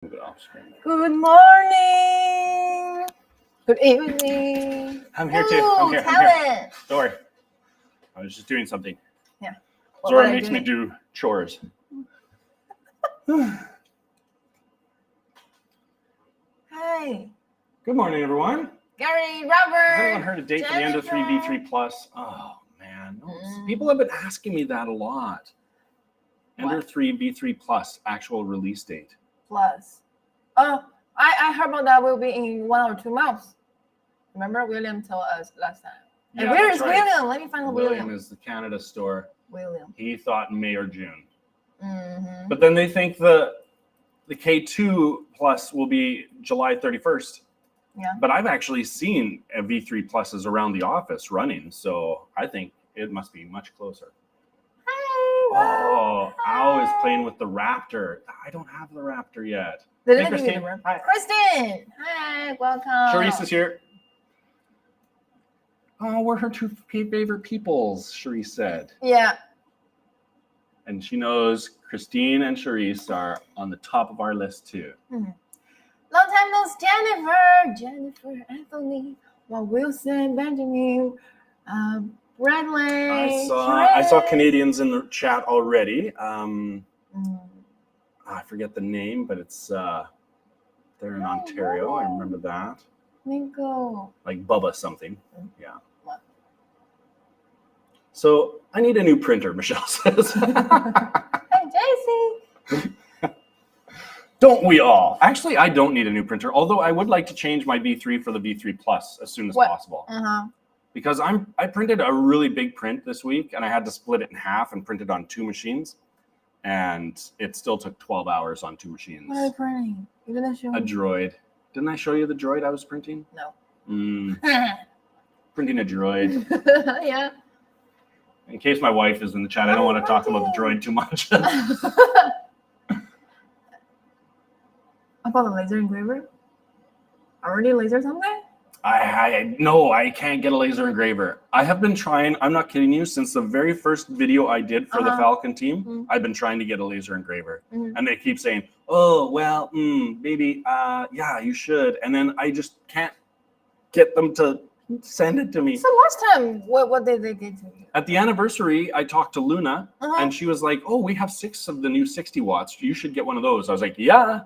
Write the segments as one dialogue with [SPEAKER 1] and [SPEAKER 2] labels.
[SPEAKER 1] Move it off screen.
[SPEAKER 2] Good morning. Good evening.
[SPEAKER 1] I'm here too. I'm here.
[SPEAKER 2] Talent.
[SPEAKER 1] Don't worry. I was just doing something.
[SPEAKER 2] Yeah.
[SPEAKER 1] Zora makes me do chores.
[SPEAKER 2] Hi.
[SPEAKER 1] Good morning, everyone.
[SPEAKER 2] Gary,
[SPEAKER 1] Has
[SPEAKER 2] Robert.
[SPEAKER 1] anyone heard a date for the Ender-3 V3 Plus? Oh man, no, people have been asking me that a lot. Ender-3 V3 Plus actual release date.
[SPEAKER 2] Plus. Oh, I heard about that will be in 1 or 2 months. Remember, William told us last time.
[SPEAKER 1] Yeah,
[SPEAKER 2] and where
[SPEAKER 1] that's
[SPEAKER 2] is
[SPEAKER 1] right.
[SPEAKER 2] William? Let me find out William.
[SPEAKER 1] William is the Canada store.
[SPEAKER 2] William.
[SPEAKER 1] He thought May or June.
[SPEAKER 2] Mm-hmm.
[SPEAKER 1] But then they think the K2 Plus will be July 31st.
[SPEAKER 2] Yeah.
[SPEAKER 1] But I've actually seen a V3 Pluses around the office running, so I think it must be much closer.
[SPEAKER 2] Hi.
[SPEAKER 1] Oh, Al is playing with the Raptor. I don't have the Raptor yet.
[SPEAKER 2] They
[SPEAKER 1] Hey,
[SPEAKER 2] didn't give you the
[SPEAKER 1] Christine.
[SPEAKER 2] word.
[SPEAKER 1] Hi.
[SPEAKER 2] Kristen. Hi. Welcome.
[SPEAKER 1] Charisse is here. Oh, we're her two favorite peoples, Charisse said.
[SPEAKER 2] Yeah.
[SPEAKER 1] And she knows Christine and Charisse are on the top of our list too.
[SPEAKER 2] Mm-hmm. Long time no Jennifer, Anthony, Wilson, Benjamin, Bradley.
[SPEAKER 1] I saw Canadians in the chat already. I forget the name, but it's they're in Ontario. I remember that.
[SPEAKER 2] Minko.
[SPEAKER 1] Like Bubba something. Yeah.
[SPEAKER 2] What?
[SPEAKER 1] So I need a new printer, Michelle says.
[SPEAKER 2] Hey, JC.
[SPEAKER 1] Don't we all? Actually, I don't need a new printer, although I would like to change my V3 for the V3 Plus as soon as possible. Because I printed a really big print this week, and I had to split it in half and print it on 2 machines. And it still took 12 hours on 2 machines.
[SPEAKER 2] What are you printing? You didn't show me.
[SPEAKER 1] A droid. Didn't I show you the droid I was printing?
[SPEAKER 2] No.
[SPEAKER 1] Printing a droid.
[SPEAKER 2] Yeah.
[SPEAKER 1] In case my wife is in the chat, I don't want to talk about the droid too much.
[SPEAKER 2] I got a laser engraver. Already laser something?
[SPEAKER 1] No, I can't get a laser engraver. I have been trying, I'm not kidding you, since the very first video I did for the Falcon team, I've been trying to get a laser engraver. And they keep saying, oh, well, maybe, yeah, you should. And then I just can't get them to send it to me.
[SPEAKER 2] So last time, what did they get to you?
[SPEAKER 1] At the anniversary, I talked to Luna, and she was like, oh, we have 6 of the new 60 watts. You should get one of those. I was like, yeah.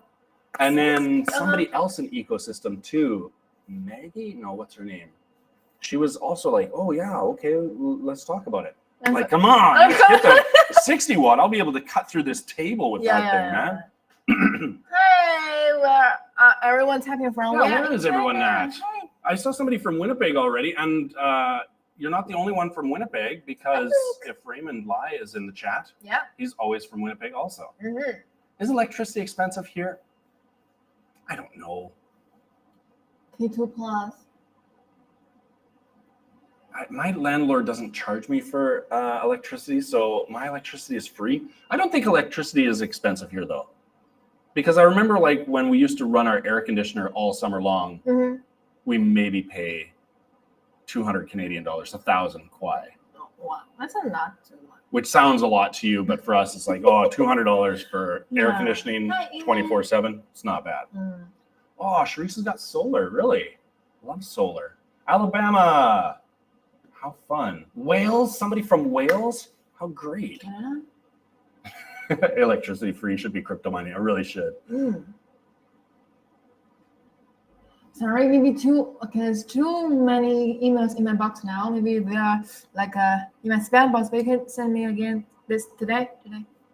[SPEAKER 1] And then somebody else in Ecosystem too, Maggie? No, what's her name? She was also like, oh yeah, okay, let's talk about it. I'm like, come on, get the 60 watt. I'll be able to cut through this table with that thing, man.
[SPEAKER 2] Hey, where everyone's happy from?
[SPEAKER 1] Where is everyone at? Hey. I saw somebody from Winnipeg already, and you're not the only one from Winnipeg, because if Raymond Lai is in the chat, he's always from Winnipeg also. Is electricity expensive here? I don't know.
[SPEAKER 2] K2 Plus.
[SPEAKER 1] My landlord doesn't charge me for electricity, so my electricity is free. I don't think electricity is expensive here, though. Because I remember, like, when we used to run our air conditioner all summer long, we maybe pay 200 Canadian dollars, 1,000 kwai.
[SPEAKER 2] Oh, wow, that's a lot too much.
[SPEAKER 1] Which sounds a lot to you, but for us, it's like, oh, $200 for air conditioning 24/7. It's not bad. Oh, Charisse has got solar, really. Love solar. Alabama. How fun. Wales, somebody from Wales? How great. Electricity free should be crypto mining. I really should.
[SPEAKER 2] Sorry, maybe there's too many emails in my box now. Maybe they are like in my spam box, but you can send me again this today.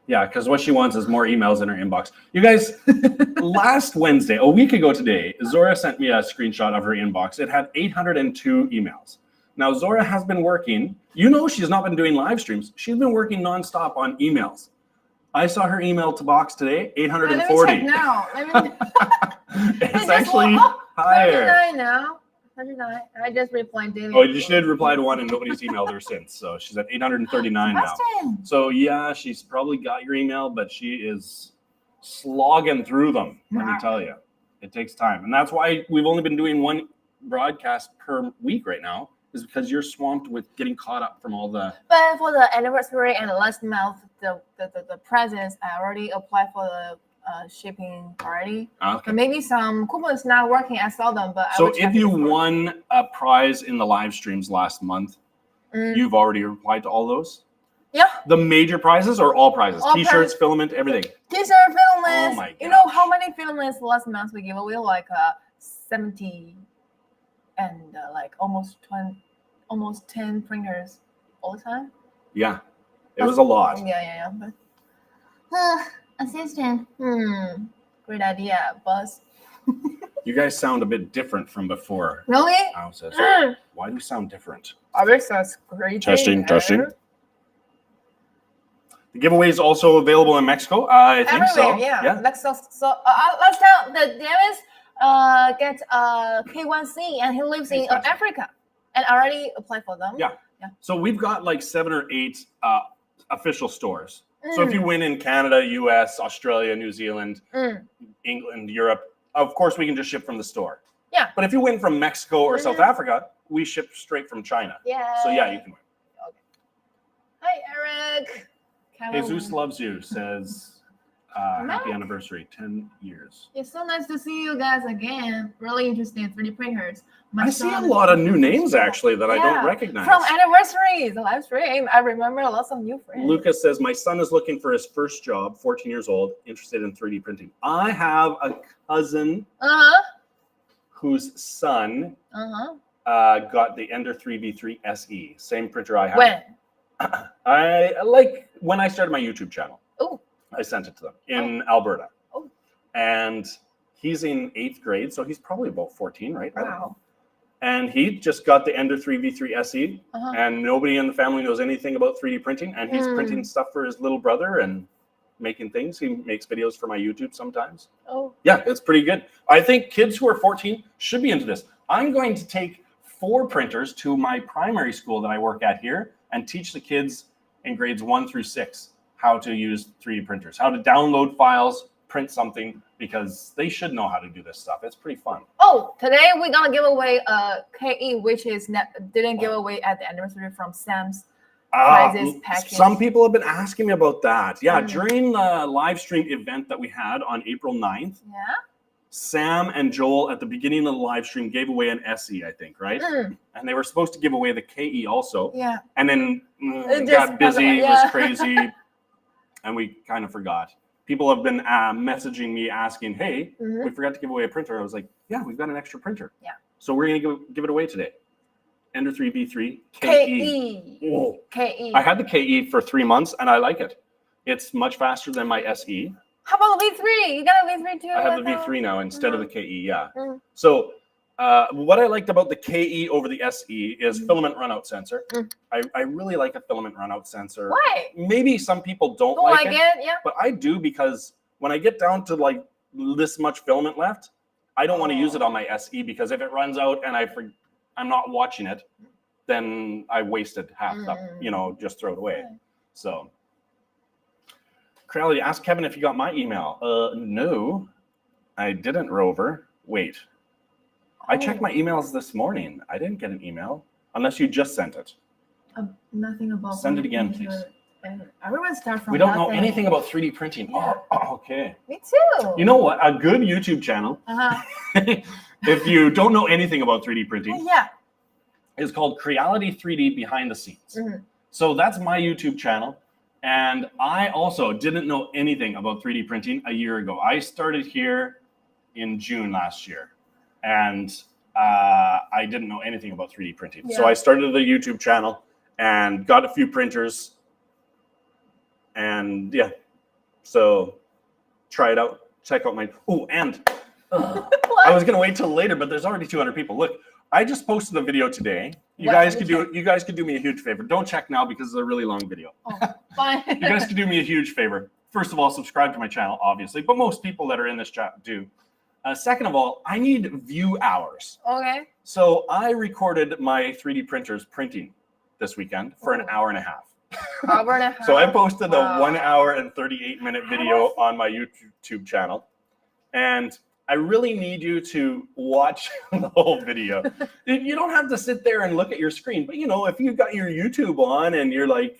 [SPEAKER 1] Yeah, because what she wants is more emails in her inbox. You guys, last Wednesday, a week ago today, Zora sent me a screenshot of her inbox. It had 802 emails. Now, Zora has been working. You know she's not been doing live streams. She's been working nonstop on emails. I saw her email to box today, 840.
[SPEAKER 2] Let me check now.
[SPEAKER 1] It's actually higher.
[SPEAKER 2] 39 now. 39. I just replied daily.
[SPEAKER 1] Oh, you did reply to one and nobody's emailed her since. So she's at 839 now. So yeah, she's probably got your email, but she is slogging through them. Let me tell you, it takes time. And that's why we've only been doing 1 broadcast per week right now, is because you're swamped with getting caught up from all the...
[SPEAKER 2] But for the anniversary and last month, the presents, I already applied for the shipping already.
[SPEAKER 1] Okay.
[SPEAKER 2] And maybe some coupons not working. I saw them, but
[SPEAKER 1] So if you won a prize in the live streams last month, you've already replied to all those?
[SPEAKER 2] Yeah.
[SPEAKER 1] The major prizes or all prizes?
[SPEAKER 2] All
[SPEAKER 1] T-shirts, filament, everything.
[SPEAKER 2] T-shirt, filaments.
[SPEAKER 1] Oh my
[SPEAKER 2] You know
[SPEAKER 1] gosh.
[SPEAKER 2] how many filaments last month we gave away? Like 70 and like almost 10 printers all the time.
[SPEAKER 1] Yeah, it was a lot.
[SPEAKER 2] Yeah. But assistant. Great idea, boss.
[SPEAKER 1] You guys sound a bit different from before.
[SPEAKER 2] Really?
[SPEAKER 1] Why do you sound different?
[SPEAKER 2] Ours great.
[SPEAKER 1] Testing. The giveaway is also available in Mexico. I think so.
[SPEAKER 2] Yeah. Let's tell the Davis get K1C and he lives in Africa and already applied for them.
[SPEAKER 1] Yeah. So we've got like 7 or 8 official stores. So if you win in Canada, US, Australia, New Zealand, England, Europe, of course we can just ship from the store.
[SPEAKER 2] Yeah.
[SPEAKER 1] But if you win from Mexico or South Africa, we ship straight from China.
[SPEAKER 2] Yeah.
[SPEAKER 1] So yeah, you can win.
[SPEAKER 2] Okay. Hi, Eric.
[SPEAKER 1] Jesus loves you, says happy anniversary, 10 years.
[SPEAKER 2] It's so nice to see you guys again. Really interesting 3D printers.
[SPEAKER 1] I see a lot of new names actually that I don't recognize.
[SPEAKER 2] From anniversaries, the live stream. I remember lots of new friends.
[SPEAKER 1] Lucas says, my son is looking for his first job, 14 years old, interested in 3D printing. I have a cousin whose son got the Ender-3 V3 SE, same printer I have.
[SPEAKER 2] When?
[SPEAKER 1] When I started my YouTube channel.
[SPEAKER 2] Oh.
[SPEAKER 1] I sent it to them in Alberta. Oh. And he's in 8th grade, so he's probably about 14, right?
[SPEAKER 2] Wow.
[SPEAKER 1] And he just got the Ender-3 V3 SE, and nobody in the family knows anything about 3D printing, and he's printing stuff for his little brother and making things. He makes videos for my YouTube sometimes. Oh. Yeah, it's pretty good. I think kids who are 14 should be into this. I'm going to take 4 printers to my primary school that I work at here and teach the kids in grades 1 through 6 how to use 3D printers, how to download files, print something, because they should know how to do this stuff. It's pretty fun. Oh,
[SPEAKER 2] today we're gonna give away a KE, which is didn't give away at the anniversary from Sam's prizes package.
[SPEAKER 1] Some people have been asking me about that. Yeah, during the live stream event that we had on April 9th, Sam and Joel at the beginning of the live stream gave away an SE, I think, right? And they were supposed to give away the KE also. Yeah. And then it got busy, it was crazy, and we kind of forgot. People have been messaging me asking, hey, we forgot to give away a printer. I was like, yeah, we've got an extra printer. Yeah. So we're going to give it away today. Ender-3 V3 KE. Whoa. KE. I had the KE for 3 months, and I like it. It's much faster than my SE.
[SPEAKER 2] How about the V3? You got a V3 too?
[SPEAKER 1] I have the V3 now instead of the KE, yeah. So what I liked about the KE over the SE is filament runout sensor. I really like a filament runout sensor.
[SPEAKER 2] Why?
[SPEAKER 1] Maybe some people don't like it, but I do, because when I get down to like this much filament left, I don't want to use it on my SE, because if it runs out and I'm not watching it, then I wasted half the, just throw it away. So Creality, ask Kevin if you got my email. No, I didn't, Rover. Wait. I checked my emails this morning. I didn't get an email, unless you just sent it.
[SPEAKER 2] Nothing about.
[SPEAKER 1] Send it again, please.
[SPEAKER 2] Everyone start from.
[SPEAKER 1] We don't know anything about 3D printing. Yeah. Oh, okay.
[SPEAKER 2] Me too.
[SPEAKER 1] You know what? A good YouTube channel, if you don't know anything about 3D printing, is called Creality 3D Behind the Scenes. So that's my YouTube channel. And I also didn't know anything about 3D printing a year ago. I started here in June last year. And I didn't know anything about 3D printing. So I started the YouTube channel and got a few printers. And so try it out. Check out my, and I was going to wait till later, but there's already 200 people. Look, I just posted a video today. You guys could do me a huge favor. Don't check now because it's a really long video. Fine. You guys could do me a huge favor. First of all, subscribe to my channel, obviously, but most people that are in this chat do. Second of all, I need view hours. Okay. So I recorded my 3D printers printing this weekend for an hour and a half. Hour and a half. So I posted a 1 hour and 38-minute video on my YouTube channel. And I really need you to watch the whole video. You don't have to sit there and look at your screen, but if you've got your YouTube on and you're like,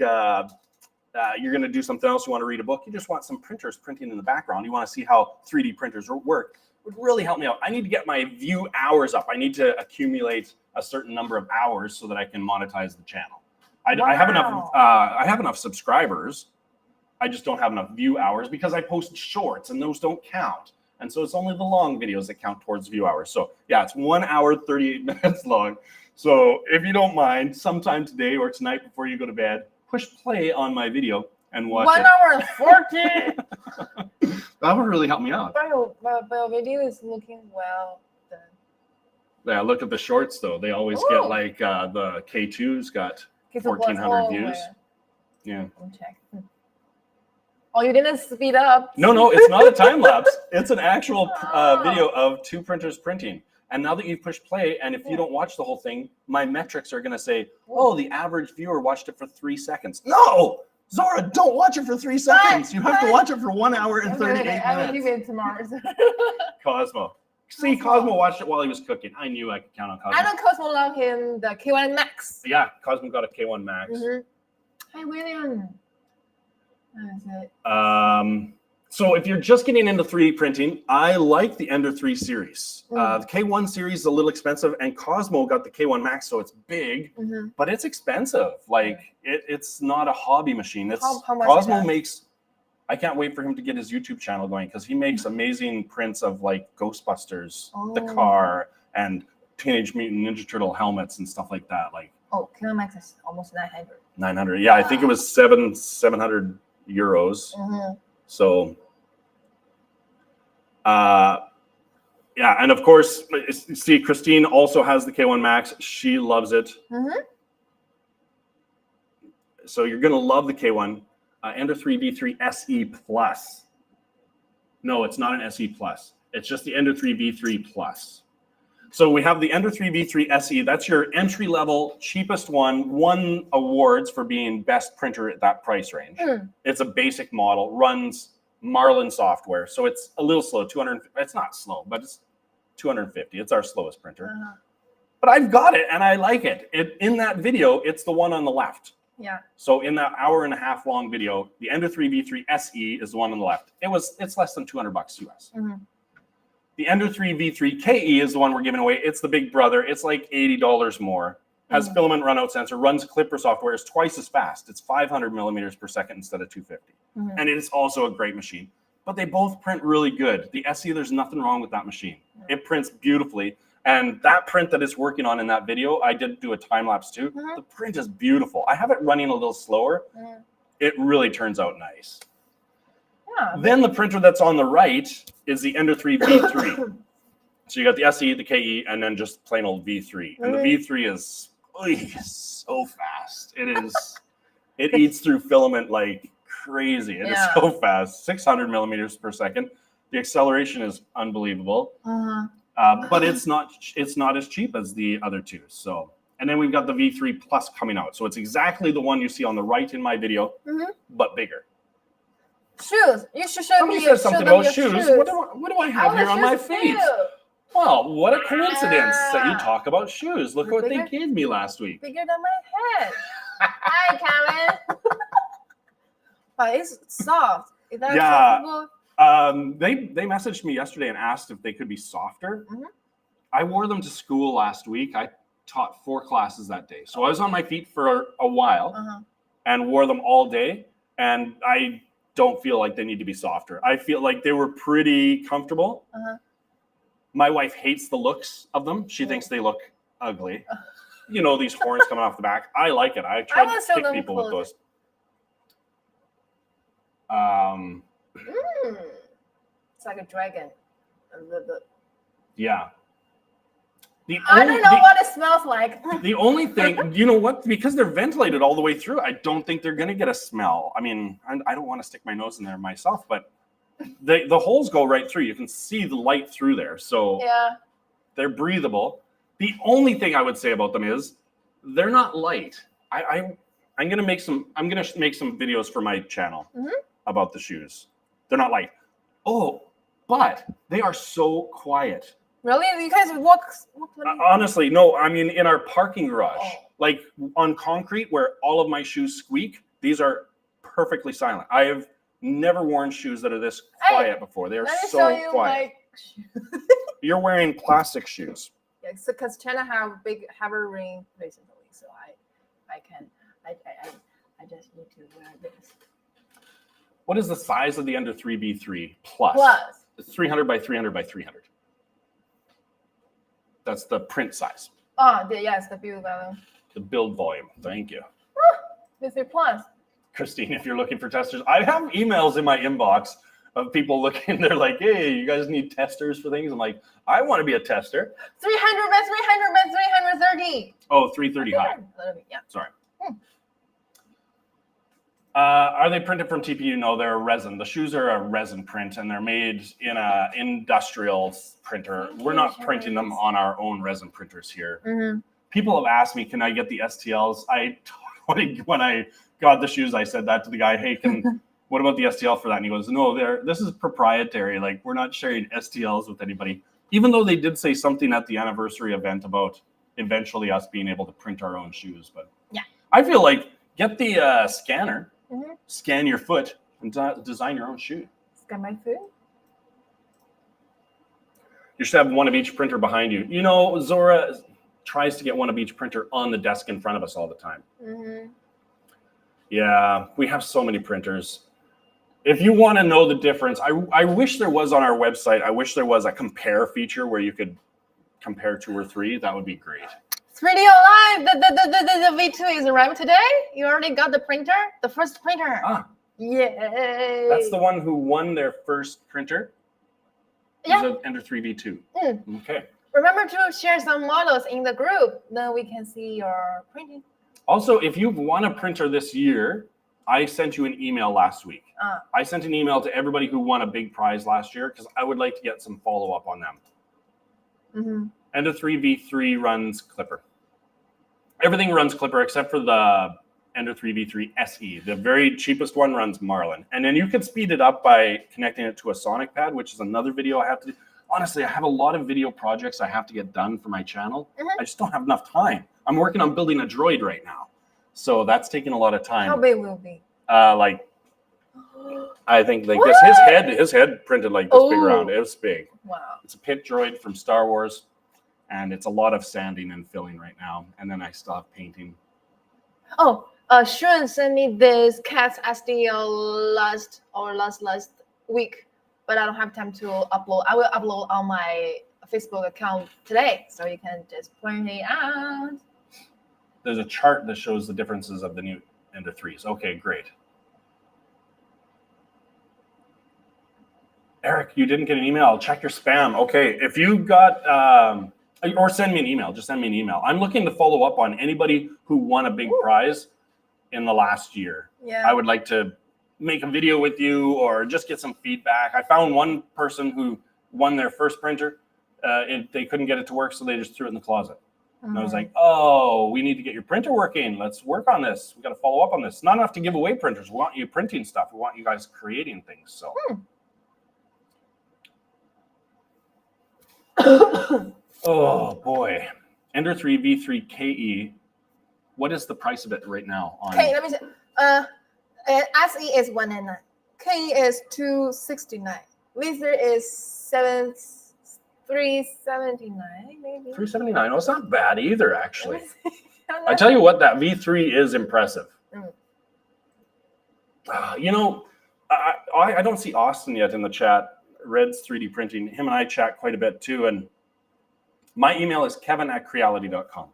[SPEAKER 1] you're going to do something else, you want to read a book, you just want some printers printing in the background, you want to see how 3D printers work, it would really help me out. I need to get my view hours up. I need to accumulate a certain number of hours so that I can monetize the channel. I have enough subscribers. I just don't have enough view hours because I post shorts and those don't count. And so it's only the long videos that count towards view hours. So yeah, it's 1 hour, 38 minutes long. So if you don't mind, sometime today or tonight before you go to bed, push play on my video and watch
[SPEAKER 2] 1 hour and 40.
[SPEAKER 1] That would really help me out.
[SPEAKER 2] But your video is looking well done.
[SPEAKER 1] Yeah, look at the shorts though. They always get like the K2's got 1,400 views. Yeah.
[SPEAKER 2] Let me check. Oh, you didn't speed up.
[SPEAKER 1] No, it's not a time lapse. It's an actual video of 2 printers printing. And now that you've pushed play, and if you don't watch the whole thing, my metrics are going to say, oh, the average viewer watched it for 3 seconds. No, Zora, don't watch it for 3 seconds. You have to watch it for 1 hour and 38 minutes.
[SPEAKER 2] I will leave it tomorrow.
[SPEAKER 1] Cosmo. See, Cosmo watched it while he was cooking. I knew I could count on Cosmo.
[SPEAKER 2] I know Cosmo love him, the K1 Max.
[SPEAKER 1] Yeah, Cosmo got a K1 Max.
[SPEAKER 2] Hi, William. That is it.
[SPEAKER 1] So if you're just getting into 3D printing, I like the Ender-3 series. The K1 series is a little expensive, and Cosmo got the K1 Max, so it's big, but it's expensive. Like it's not a hobby machine. It's
[SPEAKER 2] how much
[SPEAKER 1] Cosmo makes. I can't wait for him to get his YouTube channel going because he makes amazing prints of like Ghostbusters, the car, and Teenage Mutant Ninja Turtle helmets and stuff like that. Like
[SPEAKER 2] K1 Max is almost 900.
[SPEAKER 1] 900, yeah, I think it was 700 euros. So, yeah, and of course, see, Christine also has the K1 Max. She loves it. So you're gonna love the K1. Ender-3 V3 SE Plus. No, it's not an SE Plus. It's just the Ender-3 V3 Plus. So we have the Ender-3 V3 SE. That's your entry level, cheapest one. Won awards for being best printer at that price range. It's a basic model, runs Marlin software. So it's a little slow, 200. It's not slow, but it's 250. It's our slowest printer. But I've got it and I like it. In that video, it's the one on the left.
[SPEAKER 2] Yeah.
[SPEAKER 1] So in that hour-and-a-half long video, the Ender-3 V3 SE is the one on the left. It's less than $200 US. The Ender-3 V3 KE is the one we're giving away. It's the big brother. It's like $80 more. Has filament runout sensor, runs Clipper software, is twice as fast. It's 500 millimeters per second instead of 250. And it is also a great machine. But they both print really good. The SE, there's nothing wrong with that machine. It prints beautifully. And that print that it's working on in that video, I did do a time lapse too. The print is beautiful. I have it running a little slower. It really turns out nice. Then the printer that's on the right is the Ender-3 V3. So you got the SE, the KE, and then just plain old V3. And the V3 is so fast. It eats through filament like crazy. It is so fast, 600 millimeters per second. The acceleration is unbelievable. But it's not as cheap as the other two. So, and then we've got the V3 Plus coming out. So it's exactly the one you see on the right in my video, but bigger.
[SPEAKER 2] Shoes. You should show me.
[SPEAKER 1] Somebody said something about shoes. What do I have here on my feet? Well, what a coincidence that you talk about shoes. Look what they gave me last week.
[SPEAKER 2] Bigger than my head. Hi, Karen. But it's soft. Is that comfortable?
[SPEAKER 1] They messaged me yesterday and asked if they could be softer. I wore them to school last week. I taught 4 classes that day. So I was on my feet for a while and wore them all day. And I don't feel like they need to be softer. I feel like they were pretty comfortable. My wife hates the looks of them. She thinks they look ugly. You know, these horns coming off the back. I like it. I try to kick people with those.
[SPEAKER 2] It's like a dragon.
[SPEAKER 1] Yeah.
[SPEAKER 2] I don't know what it smells like.
[SPEAKER 1] The only thing, you know what? Because they're ventilated all the way through, I don't think they're going to get a smell. I mean, I don't want to stick my nose in there myself, but the holes go right through. You can see the light through there. So they're breathable. The only thing I would say about them is they're not light. I'm going to make some videos for my channel about the shoes. They're not light. Oh, but they are so quiet.
[SPEAKER 2] Really? You guys walk
[SPEAKER 1] honestly, no. I mean, in our parking garage, like on concrete where all of my shoes squeak, these are perfectly silent. I have never worn shoes that are this quiet before. They are
[SPEAKER 2] Let me
[SPEAKER 1] so
[SPEAKER 2] show you
[SPEAKER 1] quiet. You're wearing plastic shoes.
[SPEAKER 2] Yeah, so because China have big heavy rain recently, so I just need to wear this.
[SPEAKER 1] What is the size of the Ender-3 V3 Plus?
[SPEAKER 2] Plus.
[SPEAKER 1] It's 300 by 300 by 300. That's the print size.
[SPEAKER 2] Oh, yes, the build value.
[SPEAKER 1] The build volume. Thank you.
[SPEAKER 2] V3 Plus.
[SPEAKER 1] Christine, if you're looking for testers, I have emails in my inbox of people looking. They're like, hey, you guys need testers for things? I'm like, I want to be a tester.
[SPEAKER 2] 300 by 300 by 330.
[SPEAKER 1] Oh, 330 high.
[SPEAKER 2] Yeah.
[SPEAKER 1] Sorry. Are they printed from TPU? No, they're resin. The shoes are a resin print, and they're made in an industrial printer. We're not printing them on our own resin printers here.
[SPEAKER 2] Mm-hmm.
[SPEAKER 1] People have asked me, can I get the STLs? When I got the shoes, I said that to the guy, hey, what about the STL for that? And he goes, no, this is proprietary. Like, we're not sharing STLs with anybody. Even though they did say something at the anniversary event about eventually us being able to print our own shoes. But
[SPEAKER 2] yeah,
[SPEAKER 1] I feel like get the scanner,
[SPEAKER 2] mm-hmm.
[SPEAKER 1] scan your foot, and design your own shoe.
[SPEAKER 2] Scan my foot?
[SPEAKER 1] You should have one of each printer behind you. You know, Zora tries to get one of each printer on the desk in front of us all the time.
[SPEAKER 2] Mm-hmm.
[SPEAKER 1] Yeah, we have so many printers. If you want to know the difference, I wish there was on our website, I wish there was a compare feature where you could compare 2 or 3. That would be great.
[SPEAKER 2] 3D Alive! The V2 is arrived today? You already got the printer? The first printer?
[SPEAKER 1] Ah.
[SPEAKER 2] Yay!
[SPEAKER 1] That's the one who won their first printer?
[SPEAKER 2] Yeah.
[SPEAKER 1] It's an Ender-3 V2.
[SPEAKER 2] Mm.
[SPEAKER 1] Okay.
[SPEAKER 2] Remember to share some models in the group, then we can see your printing.
[SPEAKER 1] Also, if you've won a printer this year, I sent you an email last week. I sent an email to everybody who won a big prize last year because I would like to get some follow-up on them.
[SPEAKER 2] Mm-hmm.
[SPEAKER 1] Ender-3 V3 runs Clipper. Everything runs Clipper except for the Ender-3 V3 SE. The very cheapest one runs Marlin. And then you can speed it up by connecting it to a Sonic pad, which is another video I have to do. Honestly, I have a lot of video projects I have to get done for my channel.
[SPEAKER 2] Mm-hmm.
[SPEAKER 1] I just don't have enough time. I'm working on building a droid right now. So that's taking a lot of time.
[SPEAKER 2] How big will it be?
[SPEAKER 1] Like, I think like this. His head printed like this big around. It was big.
[SPEAKER 2] Wow.
[SPEAKER 1] It's a pit droid from Star Wars. And it's a lot of sanding and filling right now. And then I still have painting.
[SPEAKER 2] Oh, Sean sent me this cat's STL last week, but I don't have time to upload. I will upload on my Facebook account today, so you can just print it out.
[SPEAKER 1] There's a chart that shows the differences of the new Ender-3s. Okay, great. Eric, you didn't get an email. Check your spam. Okay, if you got, or send me an email. Just send me an email. I'm looking to follow up on anybody who won a big prize in the last year.
[SPEAKER 2] Yeah.
[SPEAKER 1] I would like to make a video with you or just get some feedback. I found one person who won their first printer. They couldn't get it to work, so they just threw it in the closet. And I was like, oh, we need to get your printer working. Let's work on this. We got to follow up on this. Not enough to give away printers. We want you printing stuff. We want you guys creating things. So. Oh, boy. Ender-3 V3 KE. What is the price of it right now?
[SPEAKER 2] Okay, let me see. SE is $199. KE is $269. V3 is $379, maybe.
[SPEAKER 1] $379. Oh, it's not bad either, actually. I tell you what, that V3 is impressive. You know, I don't see Austin yet in the chat. Red's 3D printing. Him and I chat quite a bit too. And my email is kevin@creality.com.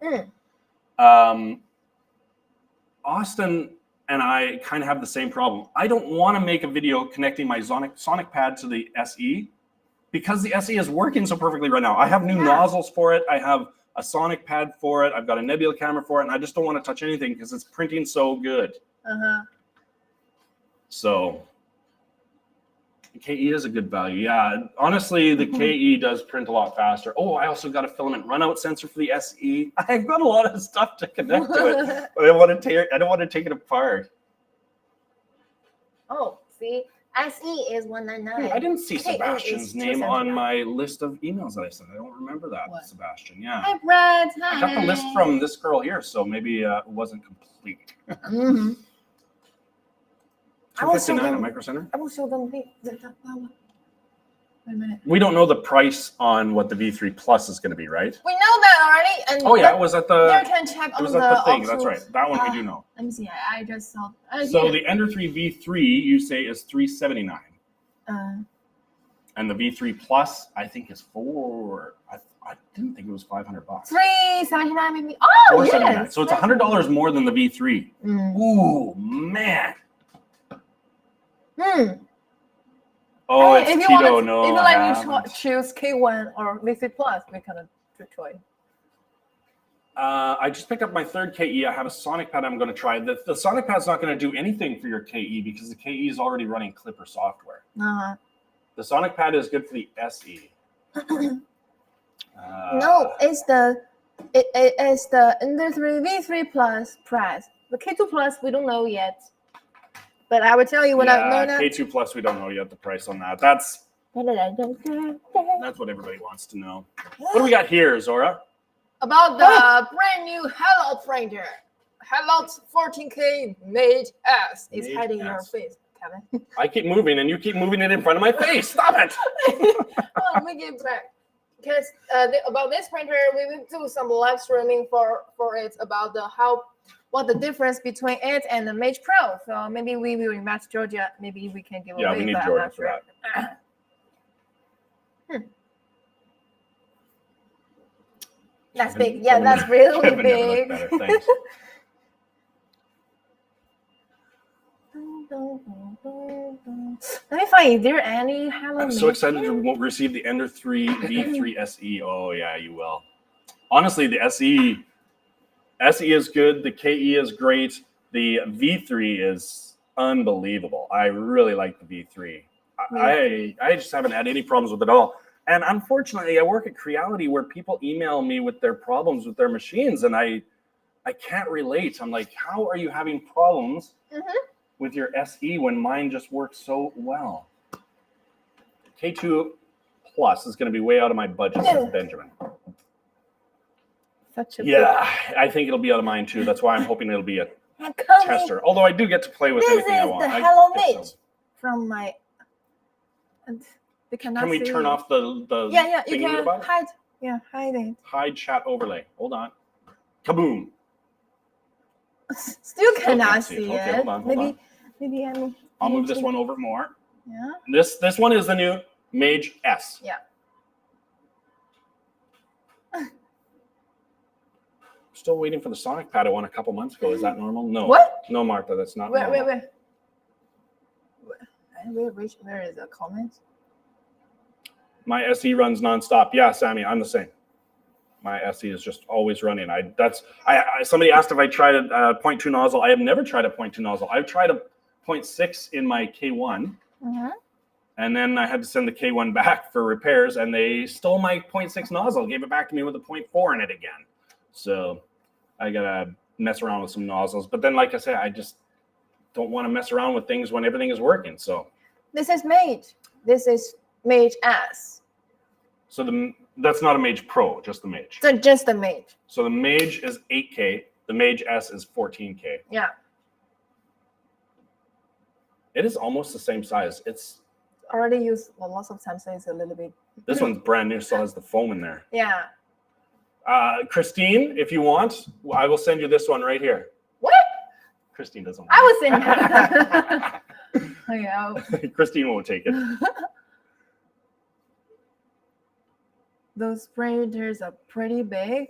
[SPEAKER 1] Austin and I kind of have the same problem. I don't want to make a video connecting my Sonic pad to the SE because the SE is working so perfectly right now. I have new nozzles for it. I have a Sonic pad for it. I've got a Nebula camera for it. And I just don't want to touch anything because it's printing so good. So KE is a good value. Yeah, honestly, the KE does print a lot faster. Oh, I also got a filament runout sensor for the SE. I've got a lot of stuff to connect to it, but I don't want to take it apart.
[SPEAKER 2] Oh, see, SE is $199.
[SPEAKER 1] I didn't see Sebastian's name on my list of emails that I sent. I don't remember that, Sebastian. Yeah.
[SPEAKER 2] Hi, Brad. Hi.
[SPEAKER 1] I got the list from this girl here, so maybe it wasn't complete.
[SPEAKER 2] I will show
[SPEAKER 1] $259 at
[SPEAKER 2] them.
[SPEAKER 1] Micro Center.
[SPEAKER 2] I will show them the flower. Wait a minute.
[SPEAKER 1] We don't know the price on what the V3 Plus is going to be, right?
[SPEAKER 2] We know that already. And
[SPEAKER 1] Oh yeah, it was at the.
[SPEAKER 2] There can check
[SPEAKER 1] It
[SPEAKER 2] on
[SPEAKER 1] was
[SPEAKER 2] the
[SPEAKER 1] at the thing. That's
[SPEAKER 2] auctions.
[SPEAKER 1] right. That one we do know.
[SPEAKER 2] Let me see. I just saw.
[SPEAKER 1] So
[SPEAKER 2] here.
[SPEAKER 1] the Ender-3 V3 you say is $379, and the V3 Plus I think is $4. I didn't think it was $500.
[SPEAKER 2] $379 maybe. Oh
[SPEAKER 1] $479.
[SPEAKER 2] yes.
[SPEAKER 1] So it's $100 more than the V3.
[SPEAKER 2] Mm.
[SPEAKER 1] Ooh man.
[SPEAKER 2] Oh,
[SPEAKER 1] it's
[SPEAKER 2] if you
[SPEAKER 1] keto.
[SPEAKER 2] want,
[SPEAKER 1] No,
[SPEAKER 2] if you
[SPEAKER 1] I
[SPEAKER 2] like
[SPEAKER 1] haven't.
[SPEAKER 2] to choose K1 or V3 Plus, we can choice.
[SPEAKER 1] I just picked up my third KE. I have a Sonic Pad I'm going to try. The Sonic Pad's not going to do anything for your KE because the KE is already running Clipper software. The Sonic Pad is good for the SE.
[SPEAKER 2] No, it's the Ender-3 V3 Plus price. The K2 Plus we don't know yet, but I will tell you when I know that.
[SPEAKER 1] K2 Plus, we don't know yet the price on that. That's what everybody wants to know. What do we got here, Zora?
[SPEAKER 2] About the brand new Hello printer. Hello 14K Mate S is
[SPEAKER 1] Mate
[SPEAKER 2] hiding your
[SPEAKER 1] S.
[SPEAKER 2] face, Kevin.
[SPEAKER 1] I keep moving and you keep moving it in front of my face. Stop it.
[SPEAKER 2] Oh, let me get back. Because about this printer, we will do some live streaming for it about what the difference between it and the Mate Pro. So maybe we will invite Georgia. Maybe we can give away.
[SPEAKER 1] Yeah, we need
[SPEAKER 2] but I'm
[SPEAKER 1] Georgia
[SPEAKER 2] not
[SPEAKER 1] for
[SPEAKER 2] sure.
[SPEAKER 1] that.
[SPEAKER 2] That's
[SPEAKER 1] Kevin-
[SPEAKER 2] big. Yeah,
[SPEAKER 1] Kevin-
[SPEAKER 2] that's really
[SPEAKER 1] Kevin never
[SPEAKER 2] big.
[SPEAKER 1] looked better. Thanks.
[SPEAKER 2] Let me find. Is there any Hello?
[SPEAKER 1] I'm so excited to receive the Ender-3 V3 SE. Oh yeah, you will. Honestly, the SE is good. The KE is great. The V3 is unbelievable. I really like the V3. I just haven't had any problems with it at all. And unfortunately, I work at Creality where people email me with their problems with their machines, and I can't relate. I'm like, how are you having problems with your SE when mine just works so well? K2 Plus is going to be way out of my budget, says Benjamin.
[SPEAKER 2] Such a
[SPEAKER 1] I think it'll be out of mine too. That's why I'm hoping it'll be a
[SPEAKER 2] big...
[SPEAKER 1] tester. Although I do get to play with anything I want.
[SPEAKER 2] This is the
[SPEAKER 1] I
[SPEAKER 2] Hello
[SPEAKER 1] guess
[SPEAKER 2] Mate
[SPEAKER 1] so.
[SPEAKER 2] from my... They cannot
[SPEAKER 1] Can we
[SPEAKER 2] see
[SPEAKER 1] turn
[SPEAKER 2] it.
[SPEAKER 1] off the
[SPEAKER 2] Yeah, you
[SPEAKER 1] thingy
[SPEAKER 2] can
[SPEAKER 1] about it?
[SPEAKER 2] hide. Yeah, hide it.
[SPEAKER 1] Hide chat overlay. Hold on. Kaboom.
[SPEAKER 2] Still
[SPEAKER 1] can't
[SPEAKER 2] cannot
[SPEAKER 1] see it.
[SPEAKER 2] see
[SPEAKER 1] Okay,
[SPEAKER 2] it.
[SPEAKER 1] hold on.
[SPEAKER 2] Maybe
[SPEAKER 1] I'll move this one over more.
[SPEAKER 2] Yeah.
[SPEAKER 1] This one is the new Mage S.
[SPEAKER 2] Yeah.
[SPEAKER 1] Still waiting for the Sonic Pad I won a couple months ago. Is that normal? No.
[SPEAKER 2] What?
[SPEAKER 1] No, Martha, that's not normal.
[SPEAKER 2] Wait. Where is the comment?
[SPEAKER 1] My SE runs nonstop. Yeah, Sammy, I'm the same. My SE is just always running. Somebody asked if I tried a 0.2 nozzle. I have never tried a 0.2 nozzle. I've tried a 0.6 in my K1. And then I had to send the K1 back for repairs, and they stole my 0.6 nozzle, gave it back to me with a 0.4 in it again. So I gotta mess around with some nozzles. But then, like I said, I just don't want to mess around with things when everything is working. So
[SPEAKER 2] this is Mage. This is Mage S.
[SPEAKER 1] So that's not a Mage Pro, just the Mage.
[SPEAKER 2] So just the Mage.
[SPEAKER 1] So the Mage is 8K. The Mage S is 14K.
[SPEAKER 2] Yeah.
[SPEAKER 1] It is almost the same size. It's
[SPEAKER 2] already used lots of times, so it's a little bit.
[SPEAKER 1] This one's brand new, still has the foam in there.
[SPEAKER 2] Yeah.
[SPEAKER 1] Christine, if you want, I will send you this one right here.
[SPEAKER 2] What?
[SPEAKER 1] Christine doesn't want
[SPEAKER 2] I was in that. Yeah.
[SPEAKER 1] Christine won't take it.
[SPEAKER 2] Those printers are pretty big.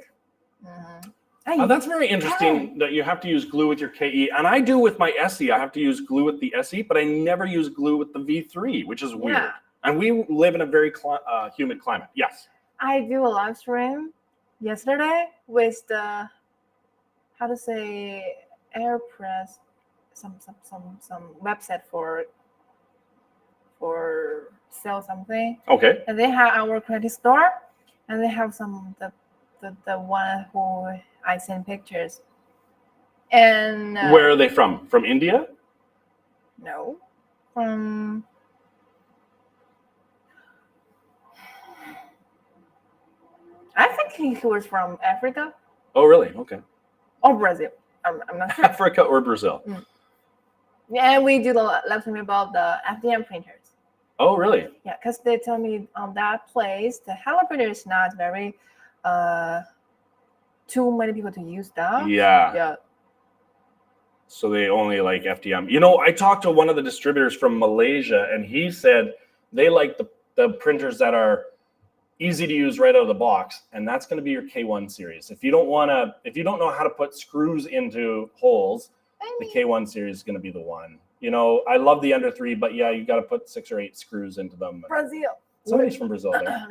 [SPEAKER 1] That's very interesting that you have to use glue with your KE. And I do with my SE. I have to use glue with the SE, but I never use glue with the V3, which is weird.
[SPEAKER 2] Yeah.
[SPEAKER 1] And we live in a very humid climate. Yes.
[SPEAKER 2] I do a live stream yesterday with the, how to say, AirPress, some website for sell something.
[SPEAKER 1] Okay.
[SPEAKER 2] And they have our credit store, and they have the one who I send pictures. And
[SPEAKER 1] where are they from? From India?
[SPEAKER 2] No, from I think he was from Africa.
[SPEAKER 1] Oh, really? Okay.
[SPEAKER 2] Or Brazil. I'm not sure.
[SPEAKER 1] Africa or Brazil.
[SPEAKER 2] Yeah, and we do the live stream about the FDM printers.
[SPEAKER 1] Oh, really?
[SPEAKER 2] Yeah, because they tell me on that place the Hello printer is not very too many people to use that.
[SPEAKER 1] Yeah.
[SPEAKER 2] Yeah.
[SPEAKER 1] So they only like FDM. You know, I talked to one of the distributors from Malaysia, and he said they like the printers that are easy to use right out of the box, and that's going to be your K1 series. If you don't know how to put screws into holes, the K1 series is going to be the one. You know, I love the Ender-3, but yeah, you got to put 6 or 8 screws into them.
[SPEAKER 2] Brazil.
[SPEAKER 1] Somebody's from Brazil there.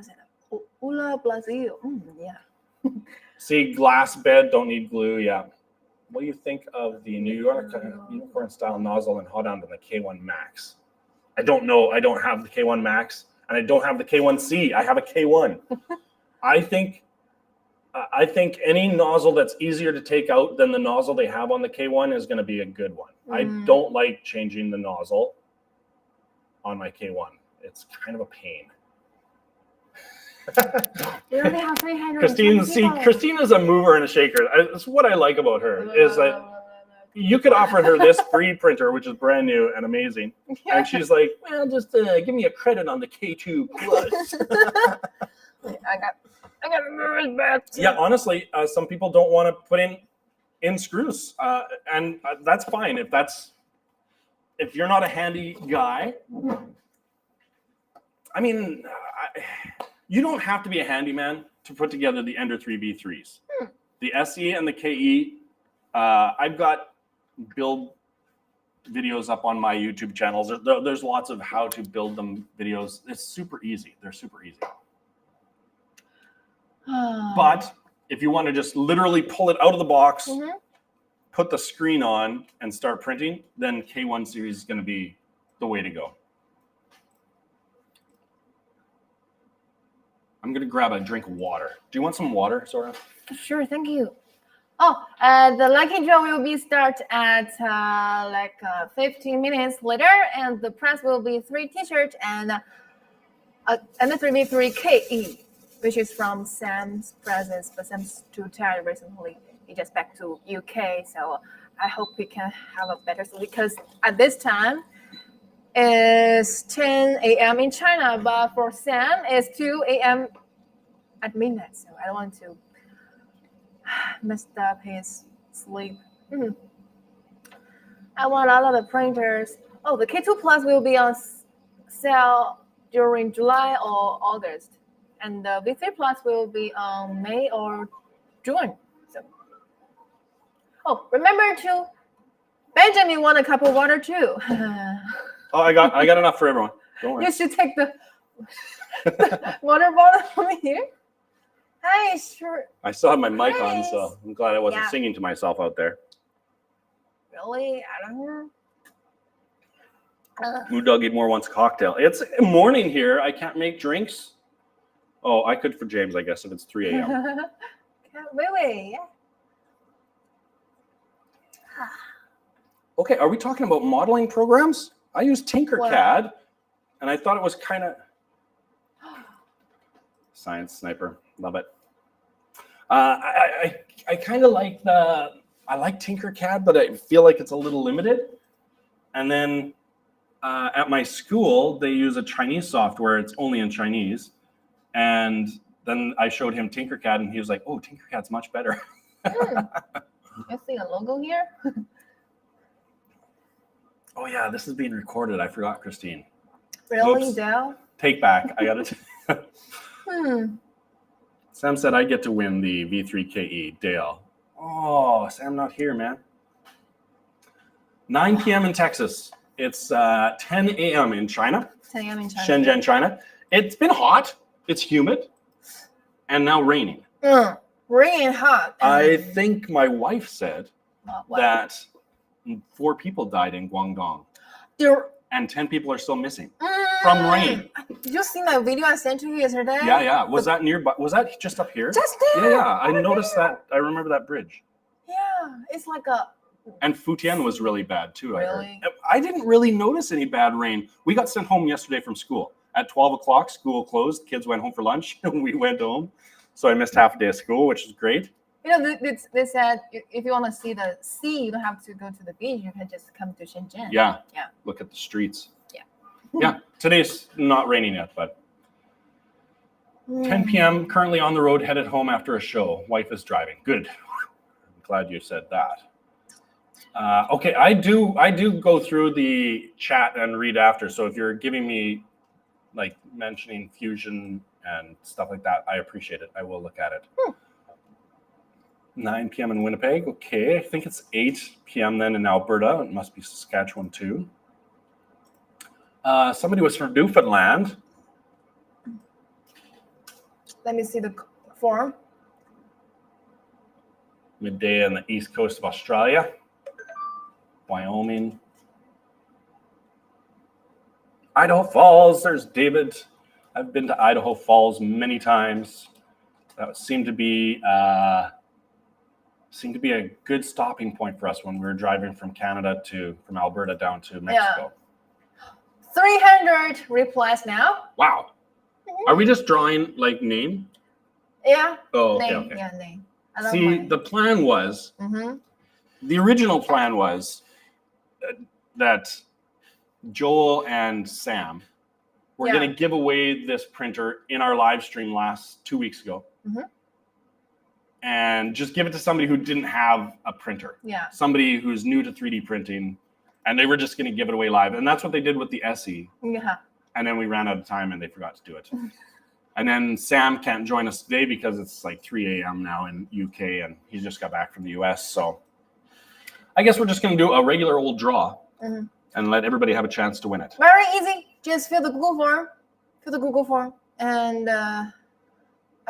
[SPEAKER 2] Ula Brazil. Yeah.
[SPEAKER 1] See, glass bed, don't need glue. Yeah. What do you think of the New York unicorn style nozzle and hot end on the K1 Max? I don't know. I don't have the K1 Max, and I don't have the K1C. I have a K1. I think any nozzle that's easier to take out than the nozzle they have on the K1 is going to be a good one. I don't like changing the nozzle on my K1. It's kind of a pain.
[SPEAKER 2] We only have 300.
[SPEAKER 1] Christine is a mover and a shaker. That's what I like about her, is that you could offer her this free printer, which is brand new and amazing.
[SPEAKER 2] Yeah.
[SPEAKER 1] And she's like, well, just give me a credit on the K2 Plus.
[SPEAKER 2] I got nervous back too.
[SPEAKER 1] Yeah, honestly, some people don't want to put in screws, and that's fine. If you're not a handy guy, I mean, you don't have to be a handyman to put together the Ender-3 V3s. The SE and the KE, I've got build videos up on my YouTube channels. There's lots of how to build them videos. It's super easy. They're super easy. But if you want to just literally pull it out of the box, put the screen on, and start printing, then K1 series is going to be the way to go. I'm going to grab a drink of water. Do you want some water, Zora?
[SPEAKER 2] Sure, thank you. Oh, the lucky draw will be start at 15 minutes later, and the prize will be 3 T-shirts and the 3v3 KE, which is from Sam's presents, but Sam's too tired recently. He just back to UK, so I hope we can have a better sleep, because at this time it's 10 a.m. in China, but for Sam it's 2 a.m. at midnight, so I don't want to mess up his sleep. I want all of the printers. Oh, the K2 Plus will be on sale during July or August, and the V3 Plus will be on May or June. So, oh, remember to Benjamin want a cup of water too.
[SPEAKER 1] Oh, I got enough for everyone. Don't worry.
[SPEAKER 2] You should take the water bottle from here. Hi, sure.
[SPEAKER 1] I still have my mic on, so I'm glad I wasn't singing to myself out there.
[SPEAKER 2] Really? I don't know.
[SPEAKER 1] Moodoggy Moore wants a cocktail. It's morning here. I can't make drinks. Oh, I could for James, I guess, if it's 3 a.m.
[SPEAKER 2] Wait, yeah.
[SPEAKER 1] Okay, are we talking about modeling programs? I use Tinkercad, and I thought it was kind of Science Sniper. Love it. I kind of like I like Tinkercad, but I feel like it's a little limited. And then at my school, they use a Chinese software. It's only in Chinese. And then I showed him Tinkercad, and he was like, "Oh, Tinkercad's much better."
[SPEAKER 2] You see a logo here?
[SPEAKER 1] Oh yeah, this is being recorded. I forgot, Christine.
[SPEAKER 2] Really,
[SPEAKER 1] Oops.
[SPEAKER 2] Dale?
[SPEAKER 1] Take back. I got it. Sam said I get to win the V3KE. Dale. Oh, Sam not here, man. 9 p.m. in Texas. It's 10 a.m. in China.
[SPEAKER 2] 10 a.m. in China.
[SPEAKER 1] Shenzhen, China. It's been hot. It's humid. And now raining.
[SPEAKER 2] Raining hot.
[SPEAKER 1] I think my wife said that 4 people died in Guangdong. And 10 people are still missing from rain.
[SPEAKER 2] Did you see my video I sent to you yesterday?
[SPEAKER 1] Yeah. Was that nearby? Was that just up here?
[SPEAKER 2] Just there.
[SPEAKER 1] Yeah. I noticed that. I remember that bridge.
[SPEAKER 2] Yeah, it's like a...
[SPEAKER 1] And Futian was really bad too,
[SPEAKER 2] Really?
[SPEAKER 1] I heard. I didn't really notice any bad rain. We got sent home yesterday from school. At 12 o'clock, school closed. Kids went home for lunch, and we went home. So I missed half a day of school, which is great.
[SPEAKER 2] They said if you want to see the sea, you don't have to go to the beach. You can just come to Shenzhen.
[SPEAKER 1] Yeah.
[SPEAKER 2] Yeah.
[SPEAKER 1] Look at the streets.
[SPEAKER 2] Yeah.
[SPEAKER 1] Yeah. Today's not raining yet, but 10 p.m. Currently on the road, headed home after a show. Wife is driving. Good. I'm glad you said that. Okay, I do go through the chat and read after. So if you're giving me like mentioning fusion and stuff like that, I appreciate it. I will look at it. 9 p.m. in Winnipeg. Okay, I think it's 8 p.m. then in Alberta. It must be Saskatchewan too. Somebody was from Newfoundland.
[SPEAKER 2] Let me see the form.
[SPEAKER 1] Midday on the east coast of Australia. Wyoming. Idaho Falls. There's David. I've been to Idaho Falls many times. That seemed to be a good stopping point for us when we were driving from Alberta down to Mexico.
[SPEAKER 2] Yeah. 300 replies now.
[SPEAKER 1] Wow. Are we just drawing like name?
[SPEAKER 2] Yeah.
[SPEAKER 1] Oh,
[SPEAKER 2] name.
[SPEAKER 1] okay.
[SPEAKER 2] Yeah, name.
[SPEAKER 1] See, the plan was, the original plan was that Joel and Sam were going to give away this printer in our live stream 2 weeks ago. And just give it to somebody who didn't have a printer.
[SPEAKER 2] Yeah.
[SPEAKER 1] Somebody who's new to 3D printing. And they were just going to give it away live. And that's what they did with the SE.
[SPEAKER 2] Yeah.
[SPEAKER 1] And then we ran out of time and they forgot to do it. And then Sam can't join us today because it's like 3 a.m. now in UK and he just got back from the US. So I guess we're just going to do a regular old draw and let everybody have a chance to win it.
[SPEAKER 2] Very easy. Just fill the Google form. And I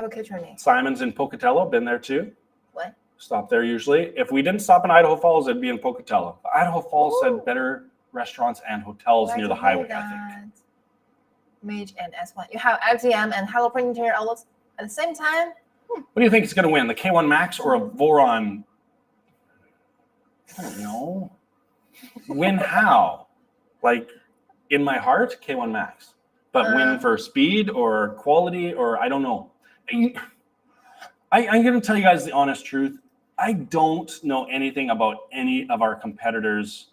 [SPEAKER 2] will catch your name.
[SPEAKER 1] Simon's in Pocatello, been there too.
[SPEAKER 2] What?
[SPEAKER 1] Stop there usually. If we didn't stop in Idaho Falls, it'd be in Pocatello. But Idaho Falls had better restaurants and hotels near the highway, I think.
[SPEAKER 2] Mage and S1. You have FDM and Hello Printer all at the same time.
[SPEAKER 1] What do you think is going to win, the K1 Max or a Voron? I don't know. Win how? Like in my heart, K1 Max. But win for speed or quality or I don't know. I'm going to tell you guys the honest truth. I don't know anything about any of our competitors.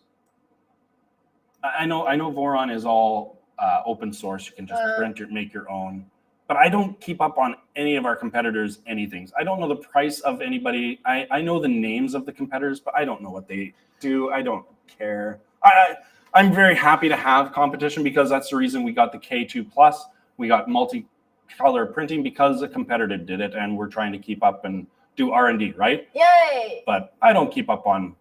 [SPEAKER 1] I know Voron is all open source. You can just print or make your own. But I don't keep up on any of our competitors' anything. I don't know the price of anybody. I know the names of the competitors, but I don't know what they do. I don't care. I'm very happy to have competition because that's the reason we got the K2 Plus. We got multicolor printing because a competitor did it, and we're trying to keep up and do R&D, right?
[SPEAKER 2] Yay!
[SPEAKER 1] But I don't keep up on.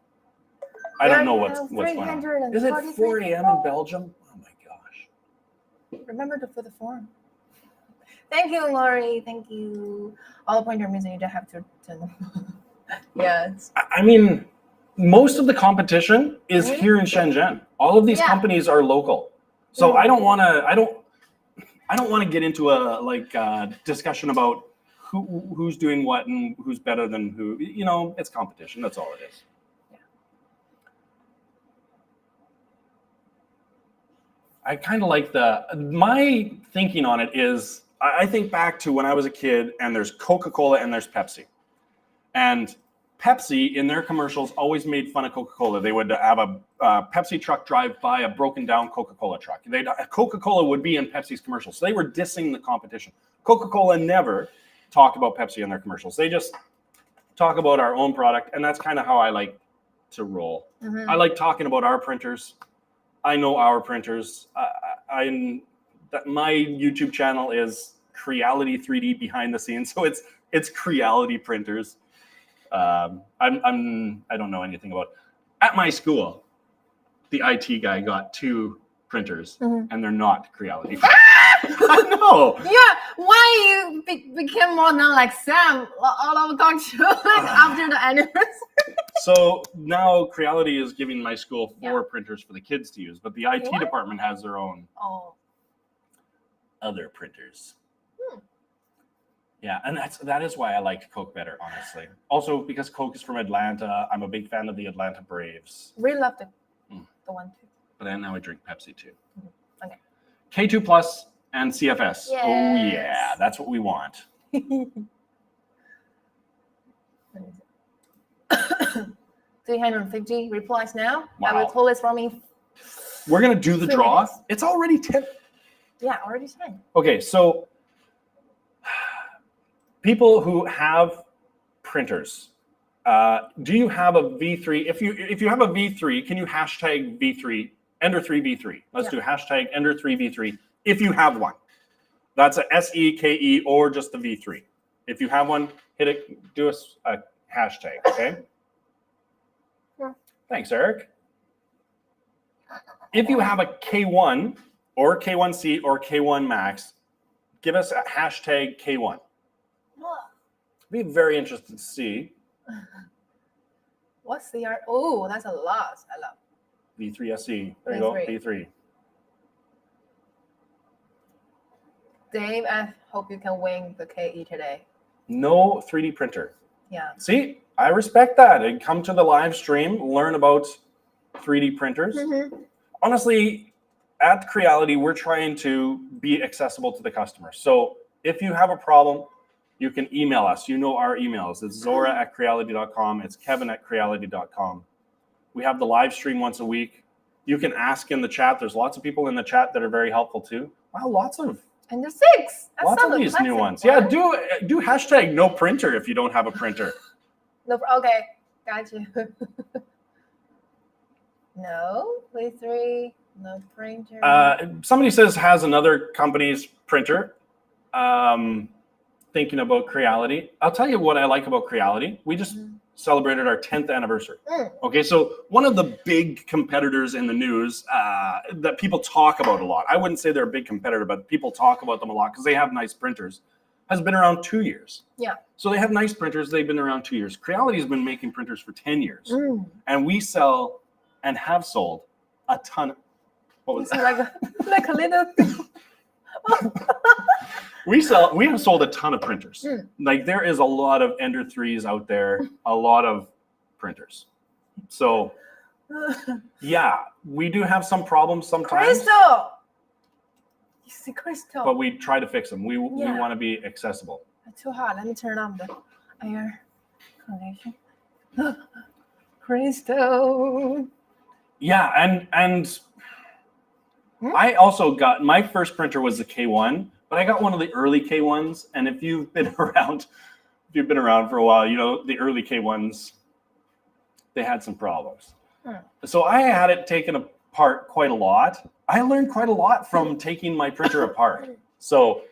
[SPEAKER 1] I don't know what's going on. Is it 4 a.m. in Belgium? Oh my gosh!
[SPEAKER 2] Remember to fill the form. Thank you, Lori. Thank you. All the pointer music you don't have to turn them. Yes.
[SPEAKER 1] I mean, most of the competition is here in Shenzhen. All of these companies are local, so I don't want to get into a discussion about who's doing what and who's better than who. You know, it's competition. That's all it is.
[SPEAKER 2] Yeah.
[SPEAKER 1] I kind of like my thinking on it is I think back to when I was a kid and there's Coca-Cola and there's Pepsi. And Pepsi in their commercials always made fun of Coca-Cola. They would have a Pepsi truck drive by a broken down Coca-Cola truck. Coca-Cola would be in Pepsi's commercials. So they were dissing the competition. Coca-Cola never talked about Pepsi in their commercials. They just talk about our own product. And that's kind of how I like to roll. I like talking about our printers. I know our printers. My YouTube channel is Creality 3D behind the scenes. So it's Creality printers. I don't know anything about. At my school, the IT guy got 2 printers, and they're not Creality. I know.
[SPEAKER 2] Yeah, why you became more now like Sam all over talk show after the anniversary?
[SPEAKER 1] So now Creality is giving my school 4 printers for the kids to use, but the IT department has their own other printers. Yeah, and that is why I liked Coke better, honestly. Also, because Coke is from Atlanta, I'm a big fan of the Atlanta Braves.
[SPEAKER 2] Really love the one too.
[SPEAKER 1] But then now I drink Pepsi too.
[SPEAKER 2] Okay.
[SPEAKER 1] K2 Plus and CFS.
[SPEAKER 2] Yes.
[SPEAKER 1] Oh yeah, that's what we want.
[SPEAKER 2] Let me 350 replies now.
[SPEAKER 1] Wow.
[SPEAKER 2] I will pull this from me.
[SPEAKER 1] We're going to do the
[SPEAKER 2] 3
[SPEAKER 1] draw.
[SPEAKER 2] minutes.
[SPEAKER 1] It's already 10.
[SPEAKER 2] Yeah, already 10.
[SPEAKER 1] Okay, so people who have printers, do you have a V3? If you have a V3, can you hashtag V3, Ender-3 V3? Let's do hashtag Ender-3 V3 if you have one. That's a SEKE or just the V3. If you have one, hit it, do a hashtag, okay?
[SPEAKER 2] Yeah.
[SPEAKER 1] Thanks, Eric. If you have a K1 or K1C or K1 Max, give us a hashtag K1. Be very interested to see.
[SPEAKER 2] What's the art? Oh, that's a lot. I love
[SPEAKER 1] V3 SE. There you
[SPEAKER 2] V3.
[SPEAKER 1] go, V3.
[SPEAKER 2] Dave, I hope you can win the KE today.
[SPEAKER 1] No 3D printer.
[SPEAKER 2] Yeah.
[SPEAKER 1] See, I respect that. And come to the live stream, learn about 3D printers. Honestly, at Creality, we're trying to be accessible to the customer. So if you have a problem, you can email us. You know our emails. It's zora@creality.com. It's kevin@creality.com. We have the live stream once a week. You can ask in the chat. There's lots of people in the chat that are very helpful too. Wow, lots of
[SPEAKER 2] Ender-6.
[SPEAKER 1] lots of these new ones. Yeah, do hashtag no printer if you don't have a printer.
[SPEAKER 2] No, okay, got you. No, V3, no printer.
[SPEAKER 1] Somebody says has another company's printer. Thinking about Creality. I'll tell you what I like about Creality. We just celebrated our 10th anniversary. Okay, so one of the big competitors in the news that people talk about a lot, I wouldn't say they're a big competitor, but people talk about them a lot because they have nice printers, has been around 2 years.
[SPEAKER 2] Yeah.
[SPEAKER 1] So they have nice printers. They've been around 2 years. Creality has been making printers for 10 years. And we sell and have sold a ton. What was that?
[SPEAKER 2] Like a little thing.
[SPEAKER 1] We have sold a ton of printers. Like there is a lot of Ender-3s out there, a lot of printers. So yeah, we do have some problems sometimes.
[SPEAKER 2] Crystal! You see Crystal.
[SPEAKER 1] But we try to fix them. We want to be accessible.
[SPEAKER 2] It's too hot. Let me turn on the air condition. Crystal.
[SPEAKER 1] Yeah, and I also got, my first printer was the K1, but I got one of the early K1s. And if you've been around for a while, you know, the early K1s, they had some problems. So I had it taken apart quite a lot. I learned quite a lot from taking my printer apart. So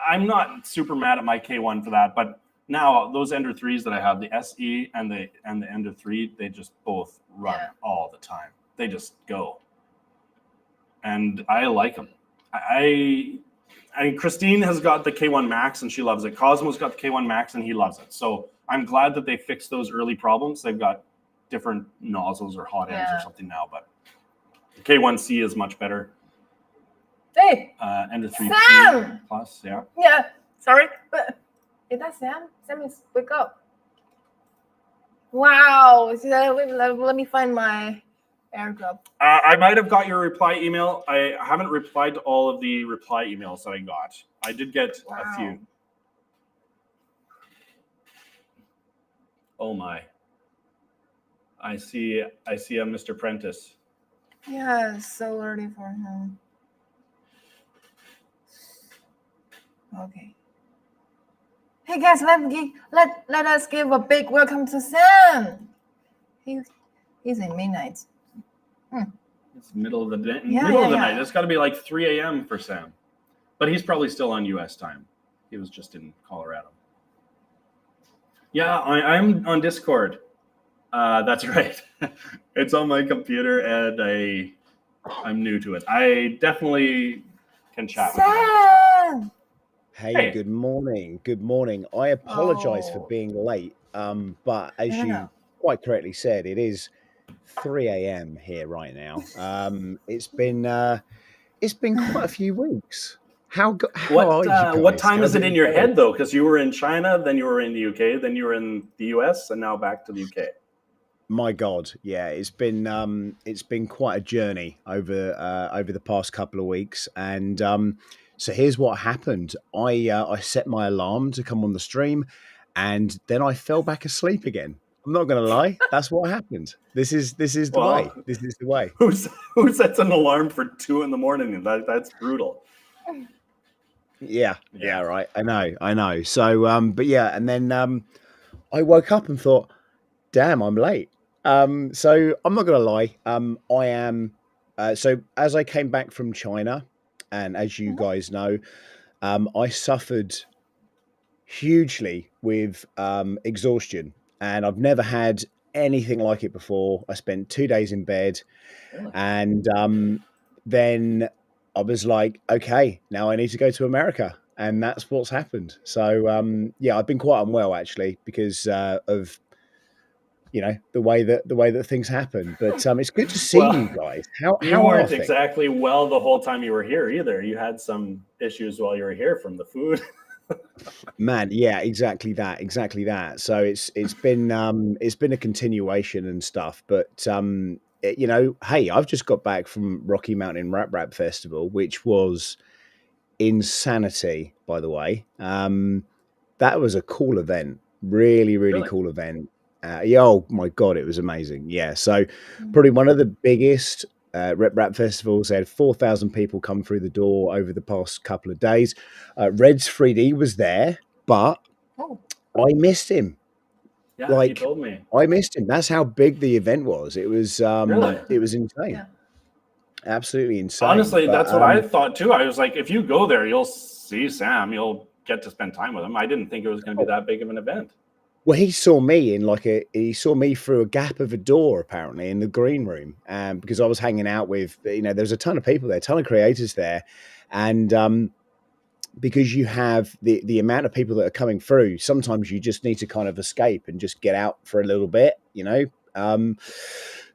[SPEAKER 1] I'm not super mad at my K1 for that, but now those Ender-3s that I have, the SE and the Ender-3, they just both run all the time. They just go. And I like them. I Christine has got the K1 Max and she loves it. Cosmo's got the K1 Max and he loves it. So I'm glad that they fixed those early problems. They've got different nozzles or hot ends or something now, but the K1C is much better.
[SPEAKER 2] Hey,
[SPEAKER 1] Ender-3
[SPEAKER 2] Sam!
[SPEAKER 1] Plus, yeah.
[SPEAKER 2] Yeah, sorry, but is that Sam? Sam is wake up. Wow, let me find my airdrop.
[SPEAKER 1] I might have got your reply email. I haven't replied to all of the reply emails that I got. I did get a few. Oh my. I see a Mr. Prentice.
[SPEAKER 2] Yeah, it's so early for him. Okay. Hey guys, let us give a big welcome to Sam. He's in midnight.
[SPEAKER 1] It's middle of the day.
[SPEAKER 2] Yeah,
[SPEAKER 1] middle of the night. It's got to be like 3 a.m. for Sam. But he's probably still on U.S. time. He was just in Colorado. Yeah, I'm on Discord. That's right. It's on my computer, and I'm new to it. I definitely can chat with you.
[SPEAKER 3] Hey, good morning. Good morning. I apologize for being late, but as you quite correctly said, it is 3 a.m. here right now. It's been quite a few weeks. How are you guys?
[SPEAKER 1] What time is it in your head though? Because you were in China, then you were in the UK, then you were in the US, and now back to the UK.
[SPEAKER 3] My God, yeah, it's been quite a journey over the past couple of weeks, and so here's what happened. I set my alarm to come on the stream, and then I fell back asleep again. I'm not going to lie. That's what happened. This is the
[SPEAKER 1] Well,
[SPEAKER 3] way. This is the way.
[SPEAKER 1] Who sets an alarm for 2 a.m? That's brutal.
[SPEAKER 3] Yeah, right. I know. So, but yeah, and then I woke up and thought, damn, I'm late. So I'm not going to lie. I am. So as I came back from China, and as you guys know, I suffered hugely with exhaustion, and I've never had anything like it before. I spent 2 days in bed,
[SPEAKER 1] Really?
[SPEAKER 3] and then I was like, okay, now I need to go to America, and that's what's happened. So yeah, I've been quite unwell actually because of the way that things happen. But it's good to see you guys.
[SPEAKER 1] You
[SPEAKER 3] How are
[SPEAKER 1] weren't
[SPEAKER 3] things?
[SPEAKER 1] exactly well the whole time you were here either. You had some issues while you were here from the food.
[SPEAKER 3] Man, yeah, exactly that. So it's been a continuation and stuff. But hey, I've just got back from Rocky Mountain Rap Festival, which was insanity, by the way. That was a cool event, really
[SPEAKER 1] Really?
[SPEAKER 3] cool event. Yeah, oh my god, it was amazing. Yeah, so probably one of the biggest rap festivals. They had 4,000 people come through the door over the past couple of days. Red's 3D was there, but I missed him.
[SPEAKER 1] Yeah, he told me.
[SPEAKER 3] I missed him. That's how big the event was. It was
[SPEAKER 1] Really?
[SPEAKER 3] it was insane.
[SPEAKER 2] Yeah.
[SPEAKER 3] Absolutely insane.
[SPEAKER 1] Honestly,
[SPEAKER 3] But,
[SPEAKER 1] that's what I thought too. I was like, if you go there, you'll see Sam. You'll get to spend time with him. I didn't think it was going to be that big of an event.
[SPEAKER 3] Well, he saw me he saw me through a gap of a door, apparently, in the green room, because I was hanging out with, there's a ton of people there, a ton of creators there. And because you have the amount of people that are coming through, sometimes you just need to kind of escape and just get out for a little bit.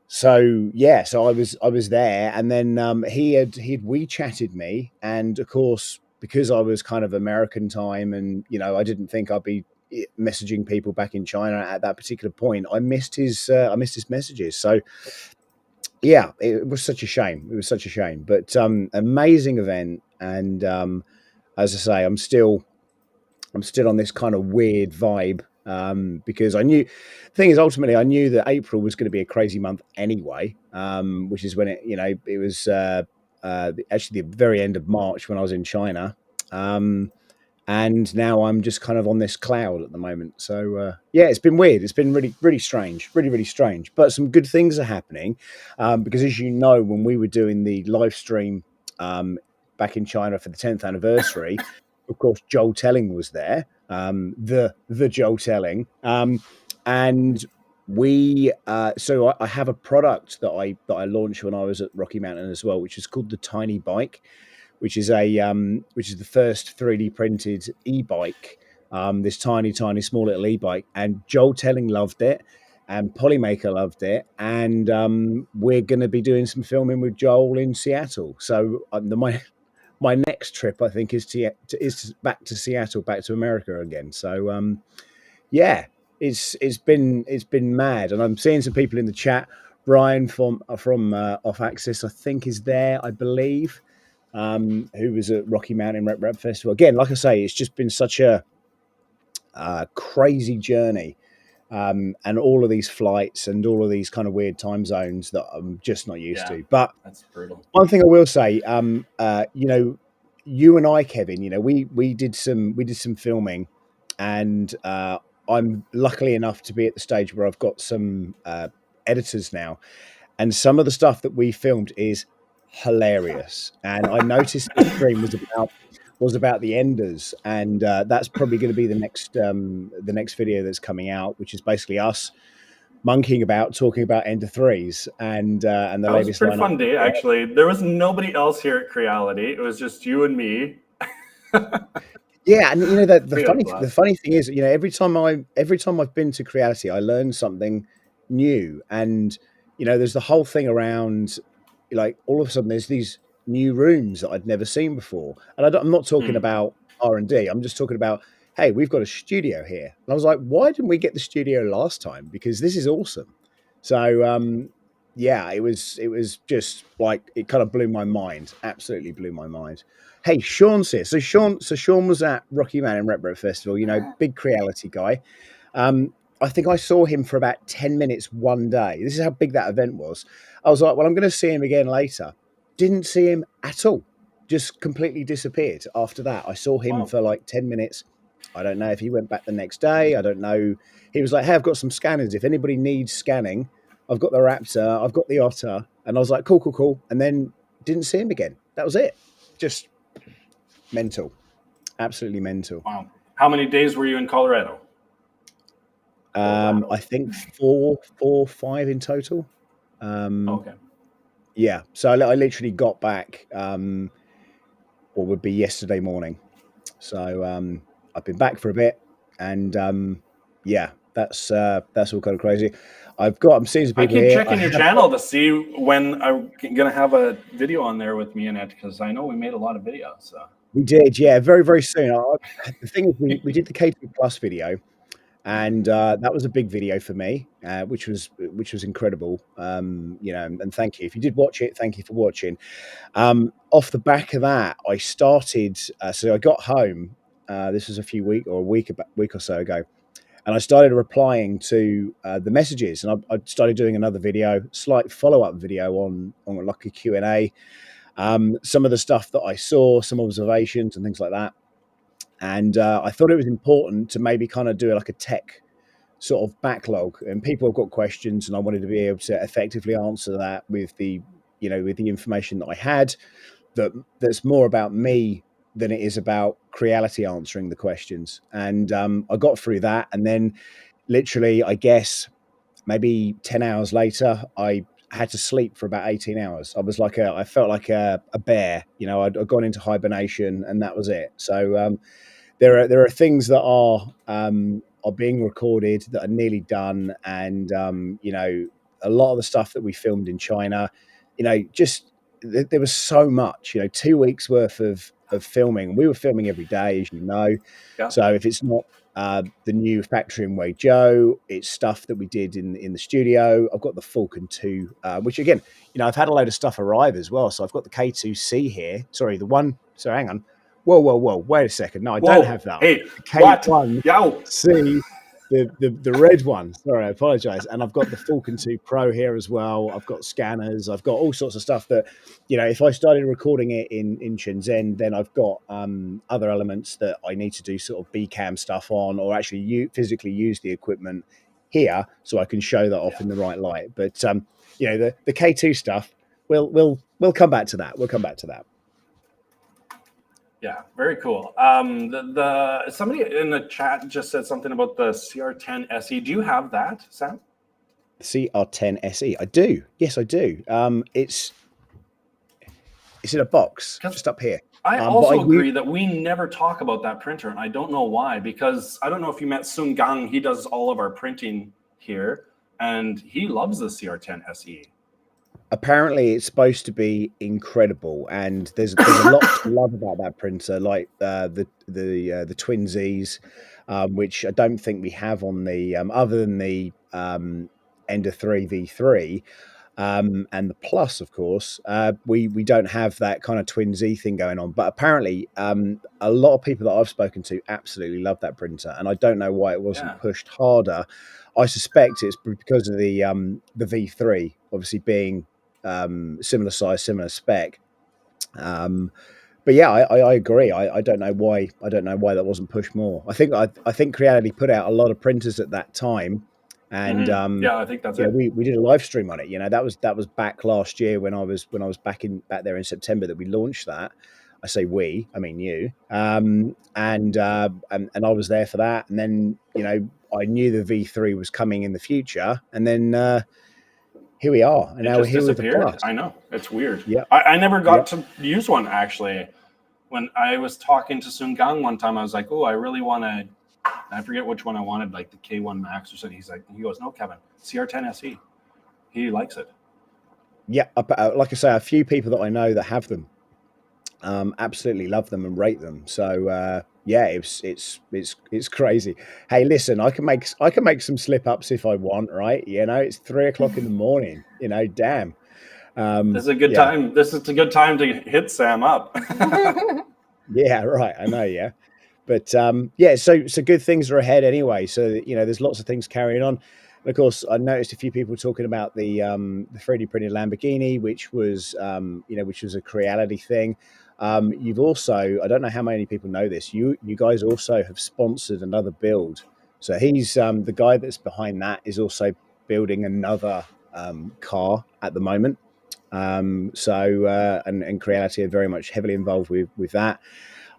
[SPEAKER 3] So yeah, so I was there, and then he'd WeChatted me, and of course, because I was kind of American time, and I didn't think I'd be messaging people back in China at that particular point. I missed his messages. So yeah, it was such a shame. But amazing event, and as I say, I'm still on this kind of weird vibe, because the thing is, ultimately I knew that April was going to be a crazy month anyway, which is when it was actually the very end of March when I was in China. And now I'm just kind of on this cloud at the moment. So yeah, it's been weird. It's been really strange, really strange. But some good things are happening, because as you know, when we were doing the live stream back in China for the 10th anniversary, of course, Joel Telling was there, the Joel Telling, and we so I have a product that I launched when I was at Rocky Mountain as well, which is called the Tiny Bike, which is the first 3D printed e-bike, this tiny small little e-bike, and Joel Telling loved it, and Polymaker loved it, and we're going to be doing some filming with Joel in Seattle. So my next trip, I think, is back to Seattle, back to America again. So yeah, it's been mad, and I'm seeing some people in the chat. Brian from Off Axis, I think, is there, I believe, who was at Rocky Mountain Rap Festival. Again, like I say, it's just been such a crazy journey, and all of these flights and all of these kind of weird time zones that I'm just not used to. But
[SPEAKER 1] that's brutal.
[SPEAKER 3] One thing I will say, you and I, Kevin, we did some filming, and I'm luckily enough to be at the stage where I've got some editors now, and some of the stuff that we filmed is hilarious. And I noticed the stream was about the Enders, and that's probably going to be the next video that's coming out, which is basically us monkeying about, talking about Ender-3s and the
[SPEAKER 1] that
[SPEAKER 3] latest.
[SPEAKER 1] Was a pretty fun day, actually. There was nobody else here at Creality. It was just you and me.
[SPEAKER 3] Yeah, and the funny thing is, every time I've been to Creality, I learn something new, and there's the whole thing around, like, all of a sudden there's these new rooms that I'd never seen before, and I'm not talking about R&D. I'm just talking about, hey, we've got a studio here, and I was like, why didn't we get the studio last time? Because this is awesome. So yeah, it was just like, it kind of blew my mind, absolutely blew my mind. Hey, Sean's here. So Sean was at Rocky Mountain Rap Festival, big Creality guy. I think I saw him for about 10 minutes one day. This is how big that event was. I was like, well, I'm going to see him again later. Didn't see him at all. Just completely disappeared after that. I saw him
[SPEAKER 1] Wow.
[SPEAKER 3] for like 10 minutes. I don't know if he went back the next day. I don't know. He was like, hey, I've got some scanners. If anybody needs scanning, I've got the Raptor, I've got the Otter. And I was like, cool, cool, cool. And then didn't see him again. That was it. Just mental. Absolutely mental.
[SPEAKER 1] Wow. How many days were you in Colorado?
[SPEAKER 3] I think four, 5 in total.
[SPEAKER 1] Okay.
[SPEAKER 3] Yeah. So I literally got back what would be yesterday morning. So I've been back for a bit, and yeah, that's all kind of crazy. I'm seeing some
[SPEAKER 1] I
[SPEAKER 3] people
[SPEAKER 1] keep
[SPEAKER 3] here.
[SPEAKER 1] checking your channel to see when I'm gonna have a video on there with me in it, because I know we made a lot of videos. So.
[SPEAKER 3] We did, yeah, very, very soon. The thing is, we did the K2 Plus video, and that was a big video for me, which was incredible. You know, and thank you if you did watch it. Thank you for watching. Off the back of that, I started. So I got home. This was a week or so ago, and I started replying to the messages, and I started doing another video, slight follow-up video on like a Q&A. Some of the stuff that I saw, some observations and things like that. And I thought it was important to maybe kind of do like a tech sort of backlog, and people have got questions, and I wanted to be able to effectively answer that with the information that I had, that's more about me than it is about Creality answering the questions. And I got through that, and then literally, I guess maybe 10 hours later, I had to sleep for about 18 hours. I felt like a bear, you know. I'd gone into hibernation, and that was it. So there are things that are being recorded that are nearly done, and you know, a lot of the stuff that we filmed in China, you know, just there was so much, you know, 2 weeks worth of filming. We were filming every day, as you know.
[SPEAKER 1] Yeah.
[SPEAKER 3] So if it's not the new factory in Wenzhou, it's stuff that we did in the studio. I've got the Falcon 2, which again, you know, I've had a load of stuff arrive as well. So I've got the K2C here. Sorry, hang on. Whoa, wait a second. No, I don't have that.
[SPEAKER 1] Hey,
[SPEAKER 3] The
[SPEAKER 1] what?
[SPEAKER 3] K1C, the red one. Sorry, I apologize. And I've got the Falcon 2 Pro here as well. I've got scanners. I've got all sorts of stuff that, you know, if I started recording it in Shenzhen, then I've got other elements that I need to do sort of B-cam stuff on, or actually physically use the equipment here so I can show that off in the right light. But you know, the K2 stuff, we'll come back to that. We'll come back to that.
[SPEAKER 1] Yeah, very cool. Somebody in the chat just said something about the CR10 SE. Do you have that, Sam?
[SPEAKER 3] CR10 SE. I do. Yes, I do. It's in a box just up here.
[SPEAKER 1] I also agree that we never talk about that printer, and I don't know why, because I don't know if you met Sun Gang. He does all of our printing here, and he loves the CR10 SE.
[SPEAKER 3] Apparently, it's supposed to be incredible, and there's a lot to love about that printer, like the Twin Z's, which I don't think we have on the other than the Ender-3 V3. And the Plus, of course, we don't have that kind of Twin Z thing going on. But apparently, a lot of people that I've spoken to absolutely love that printer, and I don't know why it wasn't pushed harder. I suspect it's because of the V3, obviously being similar size, similar spec. But yeah, I agree. I don't know why that wasn't pushed more. I think Creality put out a lot of printers at that time. And
[SPEAKER 1] yeah, I think that's it.
[SPEAKER 3] We did a live stream on it. You know, that was back last year when I was back there in September that we launched that. I say we, I mean you. And I was there for that. And then, you know, I knew the V3 was coming in the future. And then here we are. And now we're here with the Plus.
[SPEAKER 1] I know, it's weird.
[SPEAKER 3] Yeah,
[SPEAKER 1] I never got to use one actually. When I was talking to Sun Gang one time, I was like, oh, I really want to. I forget which one I wanted, like the K1 Max or something. He goes, no, Kevin, CR10 SE. He likes it. Yeah,
[SPEAKER 3] like I say, a few people that I know that have them absolutely love them and rate them. So yeah, it's crazy. Hey, listen, I can make some slip ups if I want, right? You know, it's 3 o'clock in the morning. You know, damn.
[SPEAKER 1] This is a good time. This is a good time to hit Sam up.
[SPEAKER 3] Yeah, right. I know. Yeah. But yeah, so good things are ahead anyway. So there's lots of things carrying on. And of course, I noticed a few people talking about the 3D printed Lamborghini, which was which was a Creality thing. You've also, I don't know how many people know this. You guys also have sponsored another build. So he's the guy that's behind that is also building another car at the moment. And Creality are very much heavily involved with that.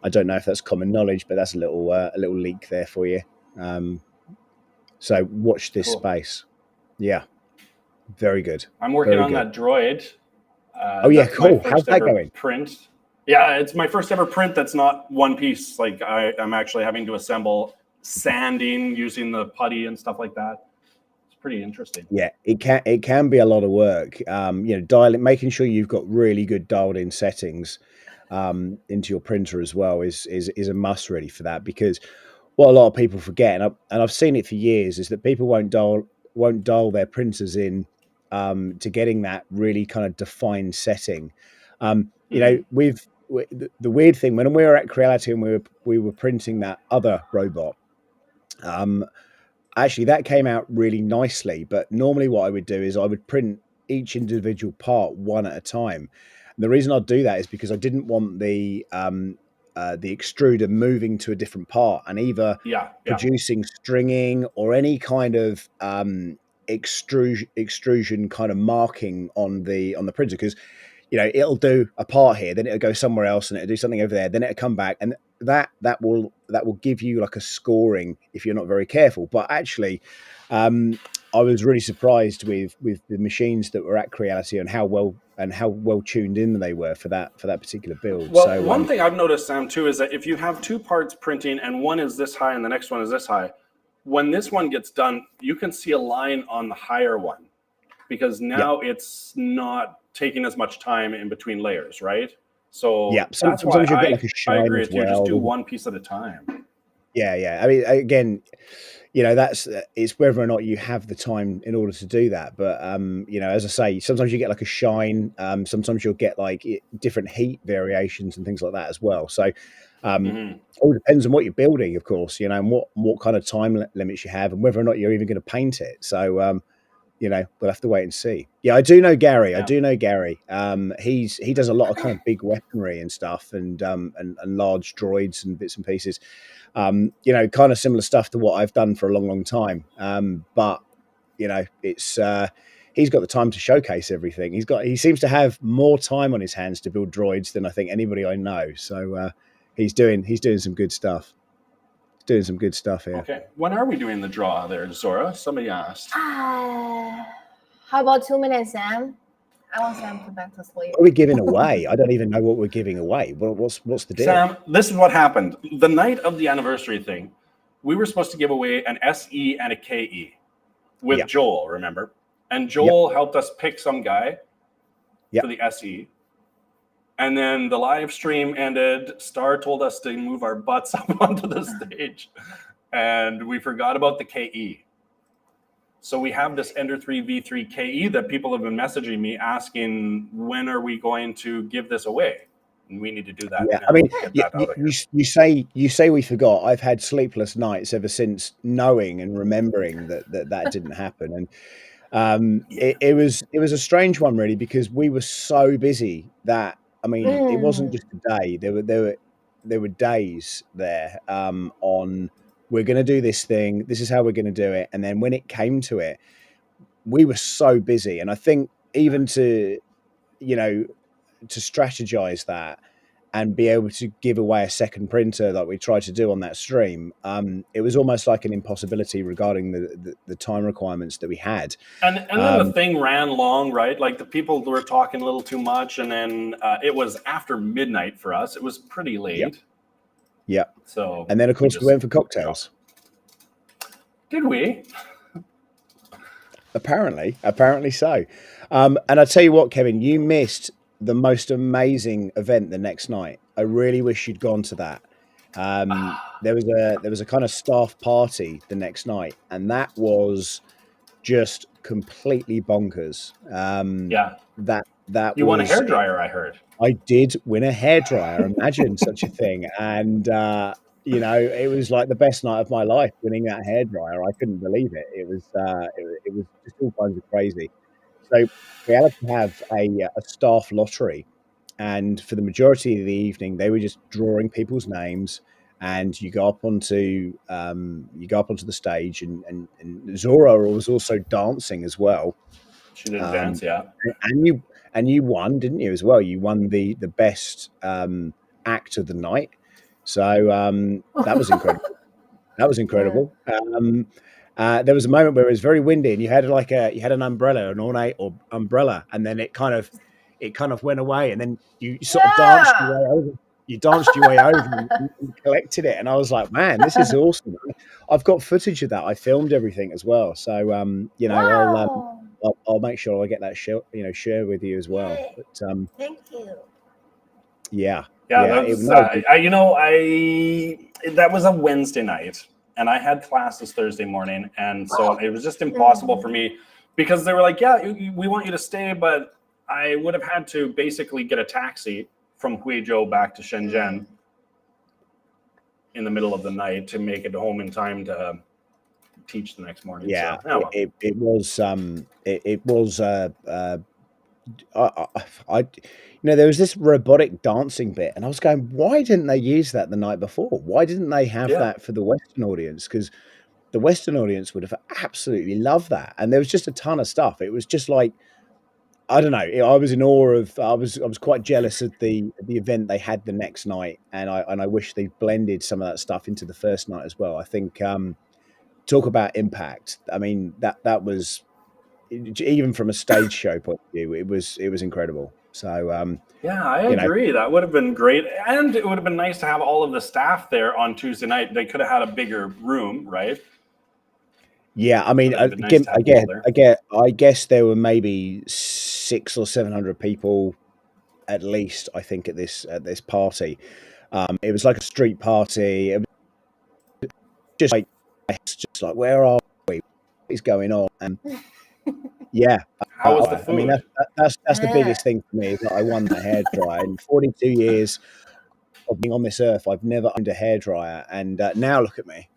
[SPEAKER 3] I don't know if that's common knowledge, but that's a little leak there for you. So watch this space. Yeah, very good.
[SPEAKER 1] I'm working
[SPEAKER 3] Very
[SPEAKER 1] on
[SPEAKER 3] good.
[SPEAKER 1] that droid.
[SPEAKER 3] Oh yeah, cool. How's that going?
[SPEAKER 1] Print. Yeah, it's my first ever print that's not one piece. Like I'm actually having to assemble sanding using the putty and stuff like that. It's pretty interesting.
[SPEAKER 3] Yeah, it can be a lot of work. Making sure you've got really good dialed in settings into your printer as well is a must really for that, because what a lot of people forget, and I've seen it for years, is that people won't dial their printers in to getting that really kind of defined setting. The weird thing, when we were at Creality and we were printing that other robot, actually that came out really nicely. But normally what I would do is I would print each individual part one at a time. And the reason I'd do that is because I didn't want the extruder moving to a different part and either producing stringing or any kind of extrusion kind of marking on the printer, because it'll do a part here, then it'll go somewhere else, and it'll do something over there, then it'll come back, and that will give you like a scoring if you're not very careful. But actually, I was really surprised with the machines that were at Creality and how well tuned in they were for that particular build.
[SPEAKER 1] Well,
[SPEAKER 3] so
[SPEAKER 1] one thing I've noticed, Sam, too, is that if you have two parts printing and one is this high and the next one is this high, when this one gets done, you can see a line on the higher one, because now it's not taking as much time in between layers, right? So that's why
[SPEAKER 3] you've got like a shine
[SPEAKER 1] I agree with you.
[SPEAKER 3] well.
[SPEAKER 1] Just do one piece at a time.
[SPEAKER 3] Yeah. I mean, again, it's whether or not you have the time in order to do that. But as I say, sometimes you get like a shine. Sometimes you'll get like different heat variations and things like that as well. So all depends on what you're building, of course, and what kind of time limits you have, and whether or not you're even going to paint it. So we'll have to wait and see. Yeah, I do know Gary. Yeah. I do know Gary. He does a lot of kind of big weaponry and stuff, and large droids and bits and pieces. Kind of similar stuff to what I've done for a long, long time. But it's he's got the time to showcase everything. He seems to have more time on his hands to build droids than I think anybody I know. So he's doing some good stuff. Doing some good stuff here.
[SPEAKER 1] Okay, when are we doing the draw there, Zora? Somebody asked.
[SPEAKER 2] How about 2 minutes, Sam? I want Sam to back to sleep.
[SPEAKER 3] What are we giving away? I don't even know what we're giving away. What's the deal?
[SPEAKER 1] Sam, this is what happened. The night of the anniversary thing, we were supposed to give away an SE and a KE with Joel, remember? And Joel helped us pick some guy for the SE. And then the live stream ended. Star told us to move our butts up onto the stage. And we forgot about the KE. So we have this Ender-3 V3 KE that people have been messaging me asking, when are we going to give this away? And we need to do that.
[SPEAKER 3] Yeah, I mean, you say we forgot. I've had sleepless nights ever since knowing and remembering that didn't happen. And it was a strange one, really, because we were so busy that, I mean, it wasn't just a day. There were days there on, we're going to do this thing. This is how we're going to do it. And then when it came to it, we were so busy. And I think even to strategize that and be able to give away a second printer like we tried to do on that stream, it was almost like an impossibility regarding the time requirements that we had. And
[SPEAKER 1] then the thing ran long, right? Like the people were talking a little too much, and then it was after midnight for us. It was pretty late.
[SPEAKER 3] Yeah.
[SPEAKER 1] So,
[SPEAKER 3] and then of course we went for cocktails.
[SPEAKER 1] Did we?
[SPEAKER 3] Apparently so. And I tell you what, Kevin, you missed the most amazing event the next night. I really wish you'd gone to that. There was a kind of staff party the next night, and that was just completely bonkers. That
[SPEAKER 1] you won a hairdryer, I heard.
[SPEAKER 3] I did win a hairdryer. Imagine such a thing. And you know, it was like the best night of my life winning that hairdryer. I couldn't believe it. It was just all kinds of crazy. So Creality have a staff lottery, and for the majority of the evening, they were just drawing people's names, and you go up onto the stage, and Zora was also dancing as well.
[SPEAKER 1] She did
[SPEAKER 3] Um,
[SPEAKER 1] dance, yeah.
[SPEAKER 3] and you won, didn't you, as well? You won the best act of the night. So that was incredible. That was
[SPEAKER 2] Yeah.
[SPEAKER 3] incredible. There was a moment where it was very windy, and you had an umbrella, an ornate or umbrella, and then it kind of went away, and then you sort of danced your
[SPEAKER 2] Yeah.
[SPEAKER 3] way over. You danced your way over and collected it, and I was like, "Man, this is awesome!" I've got footage of that. I filmed everything as well, so you know,
[SPEAKER 2] Wow.
[SPEAKER 3] I'll make sure I get that share with you as well.
[SPEAKER 2] Yay.
[SPEAKER 3] But
[SPEAKER 2] Thank you.
[SPEAKER 3] yeah,
[SPEAKER 1] Yeah,
[SPEAKER 3] yeah,
[SPEAKER 1] that was that was a Wednesday night, and I had classes Thursday morning, and so it was just impossible for me because they were like, "Yeah, we want you to stay," but I would have had to basically get a taxi from Huizhou back to Shenzhen in the middle of the night to make it home in time to teach the next morning.
[SPEAKER 3] yeah.
[SPEAKER 1] So,
[SPEAKER 3] It was there was this robotic dancing bit, and I was going, why didn't they use that the night before? Why didn't they have
[SPEAKER 1] yeah.
[SPEAKER 3] that for the Western audience? Because the Western audience would have absolutely loved that. And there was just a ton of stuff. It was just like, I don't know. I was in awe of. I was quite jealous of the event they had the next night, and I wish they blended some of that stuff into the first night as well. I think talk about impact. I mean that was, even from a stage show point of view, it was incredible. So
[SPEAKER 1] Yeah, I
[SPEAKER 3] you know,
[SPEAKER 1] agree. That would have been great. And it would have been nice to have all of the staff there on Tuesday night. They could have had a bigger room, right?
[SPEAKER 3] yeah. I mean,
[SPEAKER 1] But it'd been nice to have them all there.
[SPEAKER 3] I guess there were maybe 600 or 700 people at least. I think at this party, it was like a street party. It was just like where are we? What is going on? And yeah,
[SPEAKER 1] How was the
[SPEAKER 3] I mean
[SPEAKER 1] food?
[SPEAKER 3] that's the
[SPEAKER 2] Yeah.
[SPEAKER 3] biggest thing for me is that I won that hairdryer in 42 years of being on this earth. I've never owned a hairdryer, and now look at me.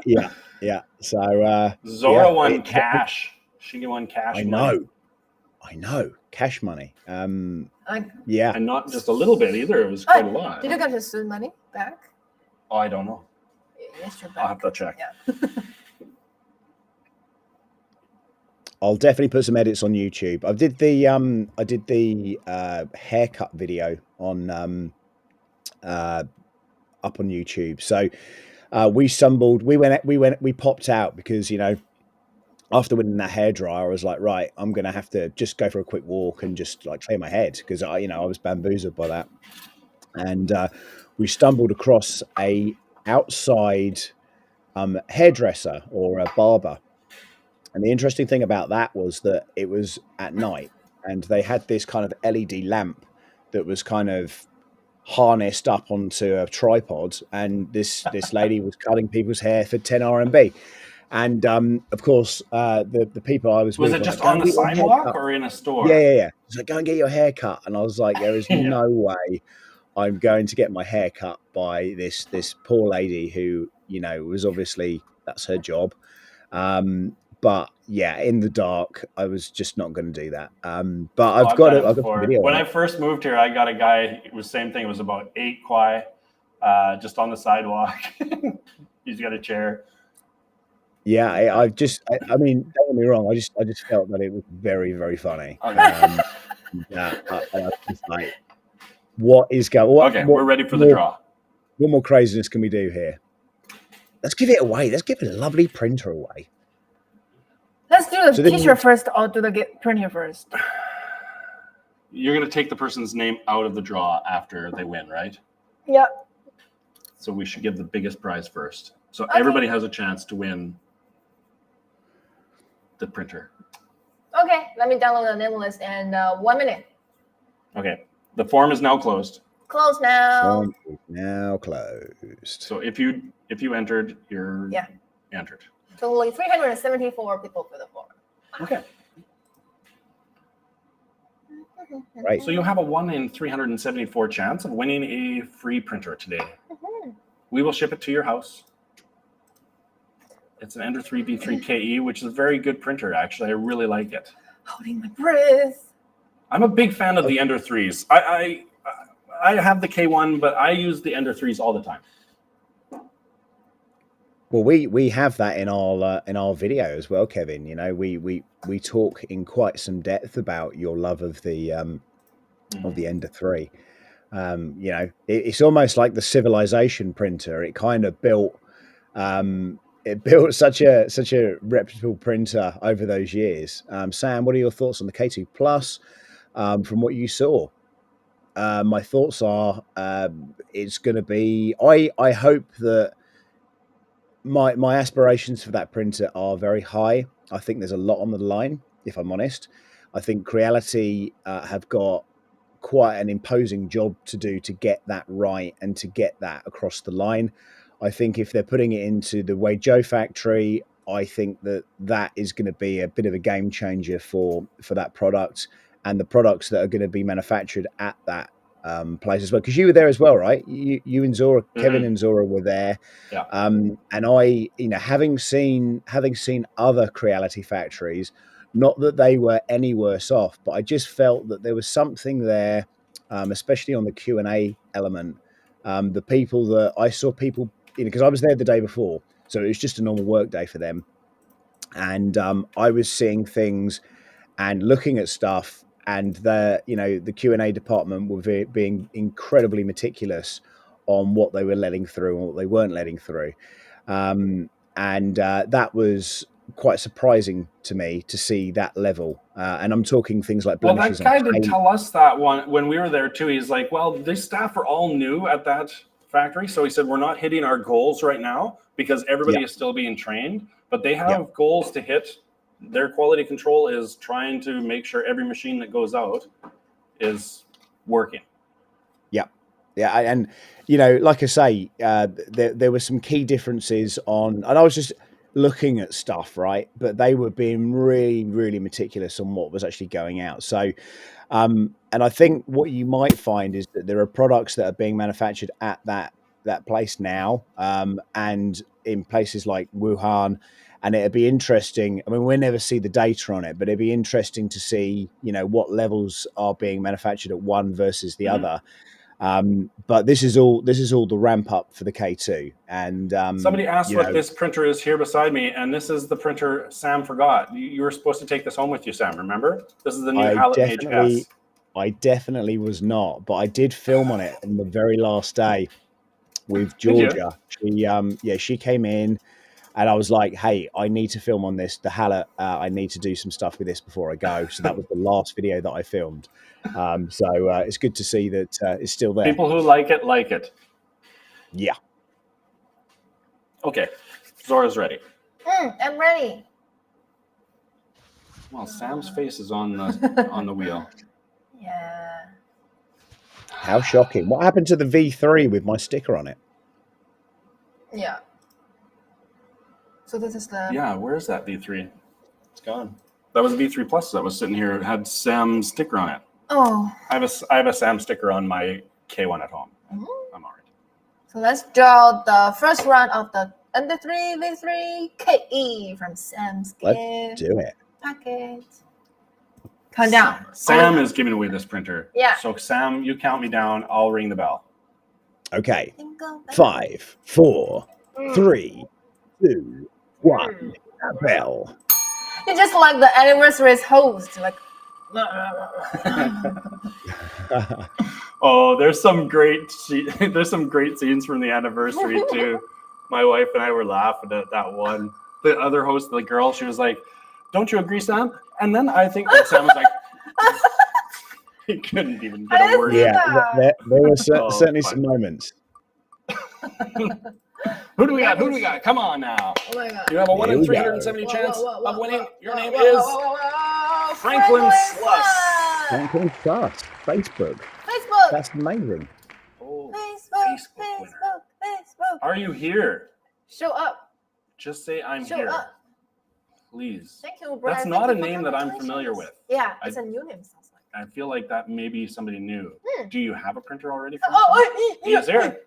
[SPEAKER 3] Yeah. So
[SPEAKER 1] Zora won cash. She won cash money.
[SPEAKER 3] I know, cash money.
[SPEAKER 2] Like,
[SPEAKER 3] Yeah,
[SPEAKER 1] And not just a little bit either. It was quite a lot.
[SPEAKER 2] did you get your student money back?
[SPEAKER 1] Oh, I don't know.
[SPEAKER 2] Yes, you're
[SPEAKER 1] I'll
[SPEAKER 2] back.
[SPEAKER 1] have to check.
[SPEAKER 2] Yeah.
[SPEAKER 3] I'll definitely put some edits on YouTube. I did the haircut video on up on YouTube. So we popped out because, you know, after winning that hairdryer, I was like, right, I'm gonna have to just go for a quick walk and just like clear my head because I was bamboozled by that. And we stumbled across a outside hairdresser or a barber. And the interesting thing about that was that it was at night, and they had this kind of LED lamp that was kind of harnessed up onto a tripod, and this lady was cutting people's hair for 10 RMB. And of course, the people I was
[SPEAKER 1] Was
[SPEAKER 3] with
[SPEAKER 1] it
[SPEAKER 3] were
[SPEAKER 1] just
[SPEAKER 3] like, "Go
[SPEAKER 1] on
[SPEAKER 3] and
[SPEAKER 1] the
[SPEAKER 3] get your hair
[SPEAKER 1] sidewalk
[SPEAKER 3] cut."
[SPEAKER 1] or in a store?
[SPEAKER 3] Yeah. It's like, "Go and get your hair cut." And I was like, there is
[SPEAKER 1] Yeah.
[SPEAKER 3] no way I'm going to get my hair cut by this poor lady who, you know, was obviously, that's her job. But yeah, in the dark, I was just not going to do that. But I've got
[SPEAKER 1] done it
[SPEAKER 3] the
[SPEAKER 1] before.
[SPEAKER 3] video.
[SPEAKER 1] When I first moved here, I got a guy. It was the same thing. It was about 8 kwai, just on the sidewalk. He's got a chair.
[SPEAKER 3] Yeah, I mean, don't get me wrong. I just felt that it was very, very funny.
[SPEAKER 1] Okay.
[SPEAKER 3] Yeah, I was just like, what is going?
[SPEAKER 1] Okay, we're ready for the draw.
[SPEAKER 3] What more craziness can we do here? Let's give it away. Let's give a lovely printer away.
[SPEAKER 2] Let's do the t-shirt first, or do the printer first.
[SPEAKER 1] You're gonna take the person's name out of the draw after they win, right?
[SPEAKER 2] Yeah.
[SPEAKER 1] So we should give the biggest prize first. So everybody has a chance to win the printer.
[SPEAKER 2] Okay, let me download the name list in 1 minute.
[SPEAKER 1] Okay, the form is now closed.
[SPEAKER 2] Close now.
[SPEAKER 3] Form is now closed.
[SPEAKER 1] So if you entered, you're entered.
[SPEAKER 2] Totally 374 people for the form.
[SPEAKER 1] Okay.
[SPEAKER 3] Right.
[SPEAKER 1] So you have a 1 in 374 chance of winning a free printer today. We will ship it to your house. It's an Ender-3 V3 KE, which is a very good printer, actually. I really like it.
[SPEAKER 2] Holding my breath.
[SPEAKER 1] I'm a big fan of the Ender-3s. I have the K1, but I use the Ender-3s all the time.
[SPEAKER 3] Well, we have that in our video as well, Kevin. You know, we talk in quite some depth about your love of the Ender-3. You know, it's almost like the Civilization printer. It kind of built such a reputable printer over those years. Sam, what are your thoughts on the K2 Plus from what you saw? My thoughts are it's going to be. I hope that my aspirations for that printer are very high. I think there's a lot on the line, if I'm honest. I think Creality have got quite an imposing job to do to get that right and to get that across the line. I think if they're putting it into the Wei factory, I think that is going to be a bit of a game changer for that product and the products that are going to be manufactured at that place as well. Because you were there as well, right? You and Zora, Kevin and Zora were there.
[SPEAKER 1] Yeah.
[SPEAKER 3] And I, you know, having seen other Creality factories, not that they were any worse off, but I just felt that there was something there, especially on the Q&A element. The people that I saw, people, you know, because I was there the day before, so it was just a normal work day for them, and I was seeing things and looking at stuff, and the Q&A department were being incredibly meticulous on what they were letting through and what they weren't letting through, and that was quite surprising to me to see that level. And I'm talking things like blemishes.
[SPEAKER 1] Well, that guy did tell us that one when we were there too. He's like, well, these staff are all new at that factory. So he said, we're not hitting our goals right now because everybody is still being trained, but they have goals to hit. Their quality control is trying to make sure every machine that goes out is working.
[SPEAKER 3] Yeah. And, you know, like I say, there were some key differences and I was just looking at stuff, right? But they were being really, really meticulous on what was actually going out. So, and I think what you might find is that there are products that are being manufactured at that place now, and in places like Wuhan. And it'd be interesting. I mean, we'll never see the data on it, but it'd be interesting to see, you know, what levels are being manufactured at one versus the other. But this is all the ramp up for the K2. And
[SPEAKER 1] somebody asked what this printer is here beside me, and this is the printer Sam forgot. You were supposed to take this home with you, Sam. Remember? This is the new Hallett HS.
[SPEAKER 3] I definitely was not, but I did film on it on the very last day with Georgia. She came in. And I was like, hey, I need to film on this. The Hallett, I need to do some stuff with this before I go. So that was the last video that I filmed. So it's good to see that it's still there.
[SPEAKER 1] People who like it, like it.
[SPEAKER 3] Yeah.
[SPEAKER 1] Okay. Zora's ready.
[SPEAKER 2] I'm ready.
[SPEAKER 1] Well, Sam's face is on the wheel.
[SPEAKER 2] Yeah.
[SPEAKER 3] How shocking. What happened to the V3 with my sticker on it?
[SPEAKER 2] Yeah. So this is the...
[SPEAKER 1] Yeah, where is that V3? It's gone. That was a V3 Plus that was sitting here. It had Sam's sticker on it.
[SPEAKER 2] Oh.
[SPEAKER 1] I have a Sam sticker on my K1 at home. I'm all right.
[SPEAKER 2] So let's draw the first round of the Ender-3 V3 KE from Sam's
[SPEAKER 3] Let's do it.
[SPEAKER 2] packet. Count down.
[SPEAKER 1] Sam is giving away this printer.
[SPEAKER 2] Yeah.
[SPEAKER 1] So Sam, you count me down. I'll ring the bell.
[SPEAKER 3] Okay. 5, 4, 3, 2, 1. Bell.
[SPEAKER 2] You're just like the anniversary's host, like.
[SPEAKER 1] Oh, there's some great scenes from the anniversary too. My wife and I were laughing at that one. The other host, the girl, she was like, "Don't you agree, Sam?" And then I think that Sam was like, he couldn't even get a word.
[SPEAKER 3] Yeah, there were certainly some moments.
[SPEAKER 1] Who do we got? Come on now.
[SPEAKER 2] Oh my God.
[SPEAKER 1] You have a 1 in 370 chance of winning. Your name is Franklin Sluss.
[SPEAKER 3] Franklin Sluss. Facebook. That's amazing.
[SPEAKER 1] Oh,
[SPEAKER 2] Facebook.
[SPEAKER 1] Are you here?
[SPEAKER 2] Show up.
[SPEAKER 1] Just say I'm
[SPEAKER 2] Show
[SPEAKER 1] here.
[SPEAKER 2] Up.
[SPEAKER 1] Please.
[SPEAKER 2] Thank you, Brad.
[SPEAKER 1] That's not a name that I'm familiar with.
[SPEAKER 2] Yeah, it's a new name, sounds like.
[SPEAKER 1] I feel like that maybe somebody new. Do you have a printer already?
[SPEAKER 2] Yes,
[SPEAKER 1] here.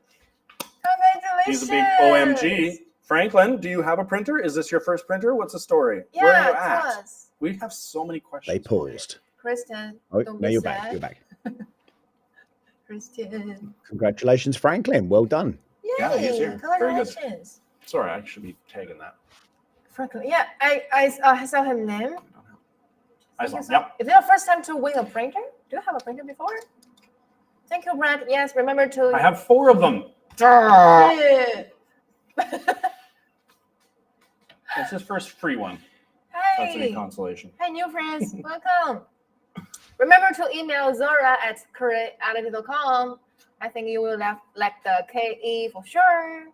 [SPEAKER 2] Congratulations.
[SPEAKER 1] He's a big OMG. Franklin, do you have a printer? Is this your first printer? What's the story?
[SPEAKER 2] Yeah,
[SPEAKER 1] Where are you
[SPEAKER 2] tell
[SPEAKER 1] at?
[SPEAKER 2] us.
[SPEAKER 1] We have so many questions.
[SPEAKER 3] They paused.
[SPEAKER 2] Kristen,
[SPEAKER 3] Oh,
[SPEAKER 2] don't
[SPEAKER 3] no,
[SPEAKER 2] be
[SPEAKER 3] you're
[SPEAKER 2] sad.
[SPEAKER 3] back. You're back.
[SPEAKER 2] Kristen.
[SPEAKER 3] Congratulations, Franklin. Well done.
[SPEAKER 2] Yay,
[SPEAKER 1] Yeah, he's here. Very good.
[SPEAKER 2] congratulations.
[SPEAKER 1] Sorry, I should be tagging that.
[SPEAKER 2] Franklin. Yeah, I saw his name.
[SPEAKER 1] I saw. Yep.
[SPEAKER 2] Is it your first time to win a printer? Do you have a printer before? Thank you, Brad. Yes, remember to.
[SPEAKER 1] I have 4 of them.
[SPEAKER 2] Yeah.
[SPEAKER 1] It's his first free one. That's any
[SPEAKER 2] Hey.
[SPEAKER 1] consolation.
[SPEAKER 2] Hey, new friends. Welcome. Remember to email zora@creality.com. I think you will have like the KE for sure.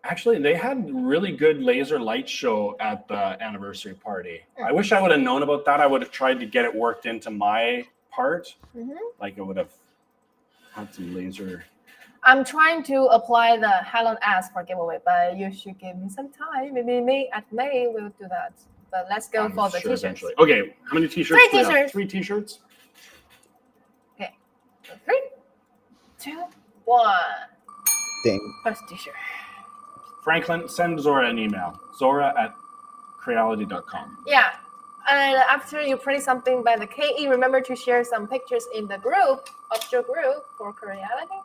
[SPEAKER 1] Actually, they had really good laser light show at the anniversary party. I wish I would have known about that. I would have tried to get it worked into my part. Like it would have had some laser.
[SPEAKER 2] I'm trying to apply the Helen S for giveaway, but you should give me some time. Maybe May we'll do that. But let's go for the t-shirts.
[SPEAKER 1] Eventually. Okay, how many t-shirts?
[SPEAKER 2] 3
[SPEAKER 1] do we have?
[SPEAKER 2] t-shirts.
[SPEAKER 1] 3 t-shirts.
[SPEAKER 2] Okay. 3, 2, 1.
[SPEAKER 3] Ding.
[SPEAKER 2] First t-shirt.
[SPEAKER 1] Franklin, send Zora an email. Zora@creality.com.
[SPEAKER 2] Yeah. And after you print something by the KE, remember to share some pictures in the group, official group for Creality.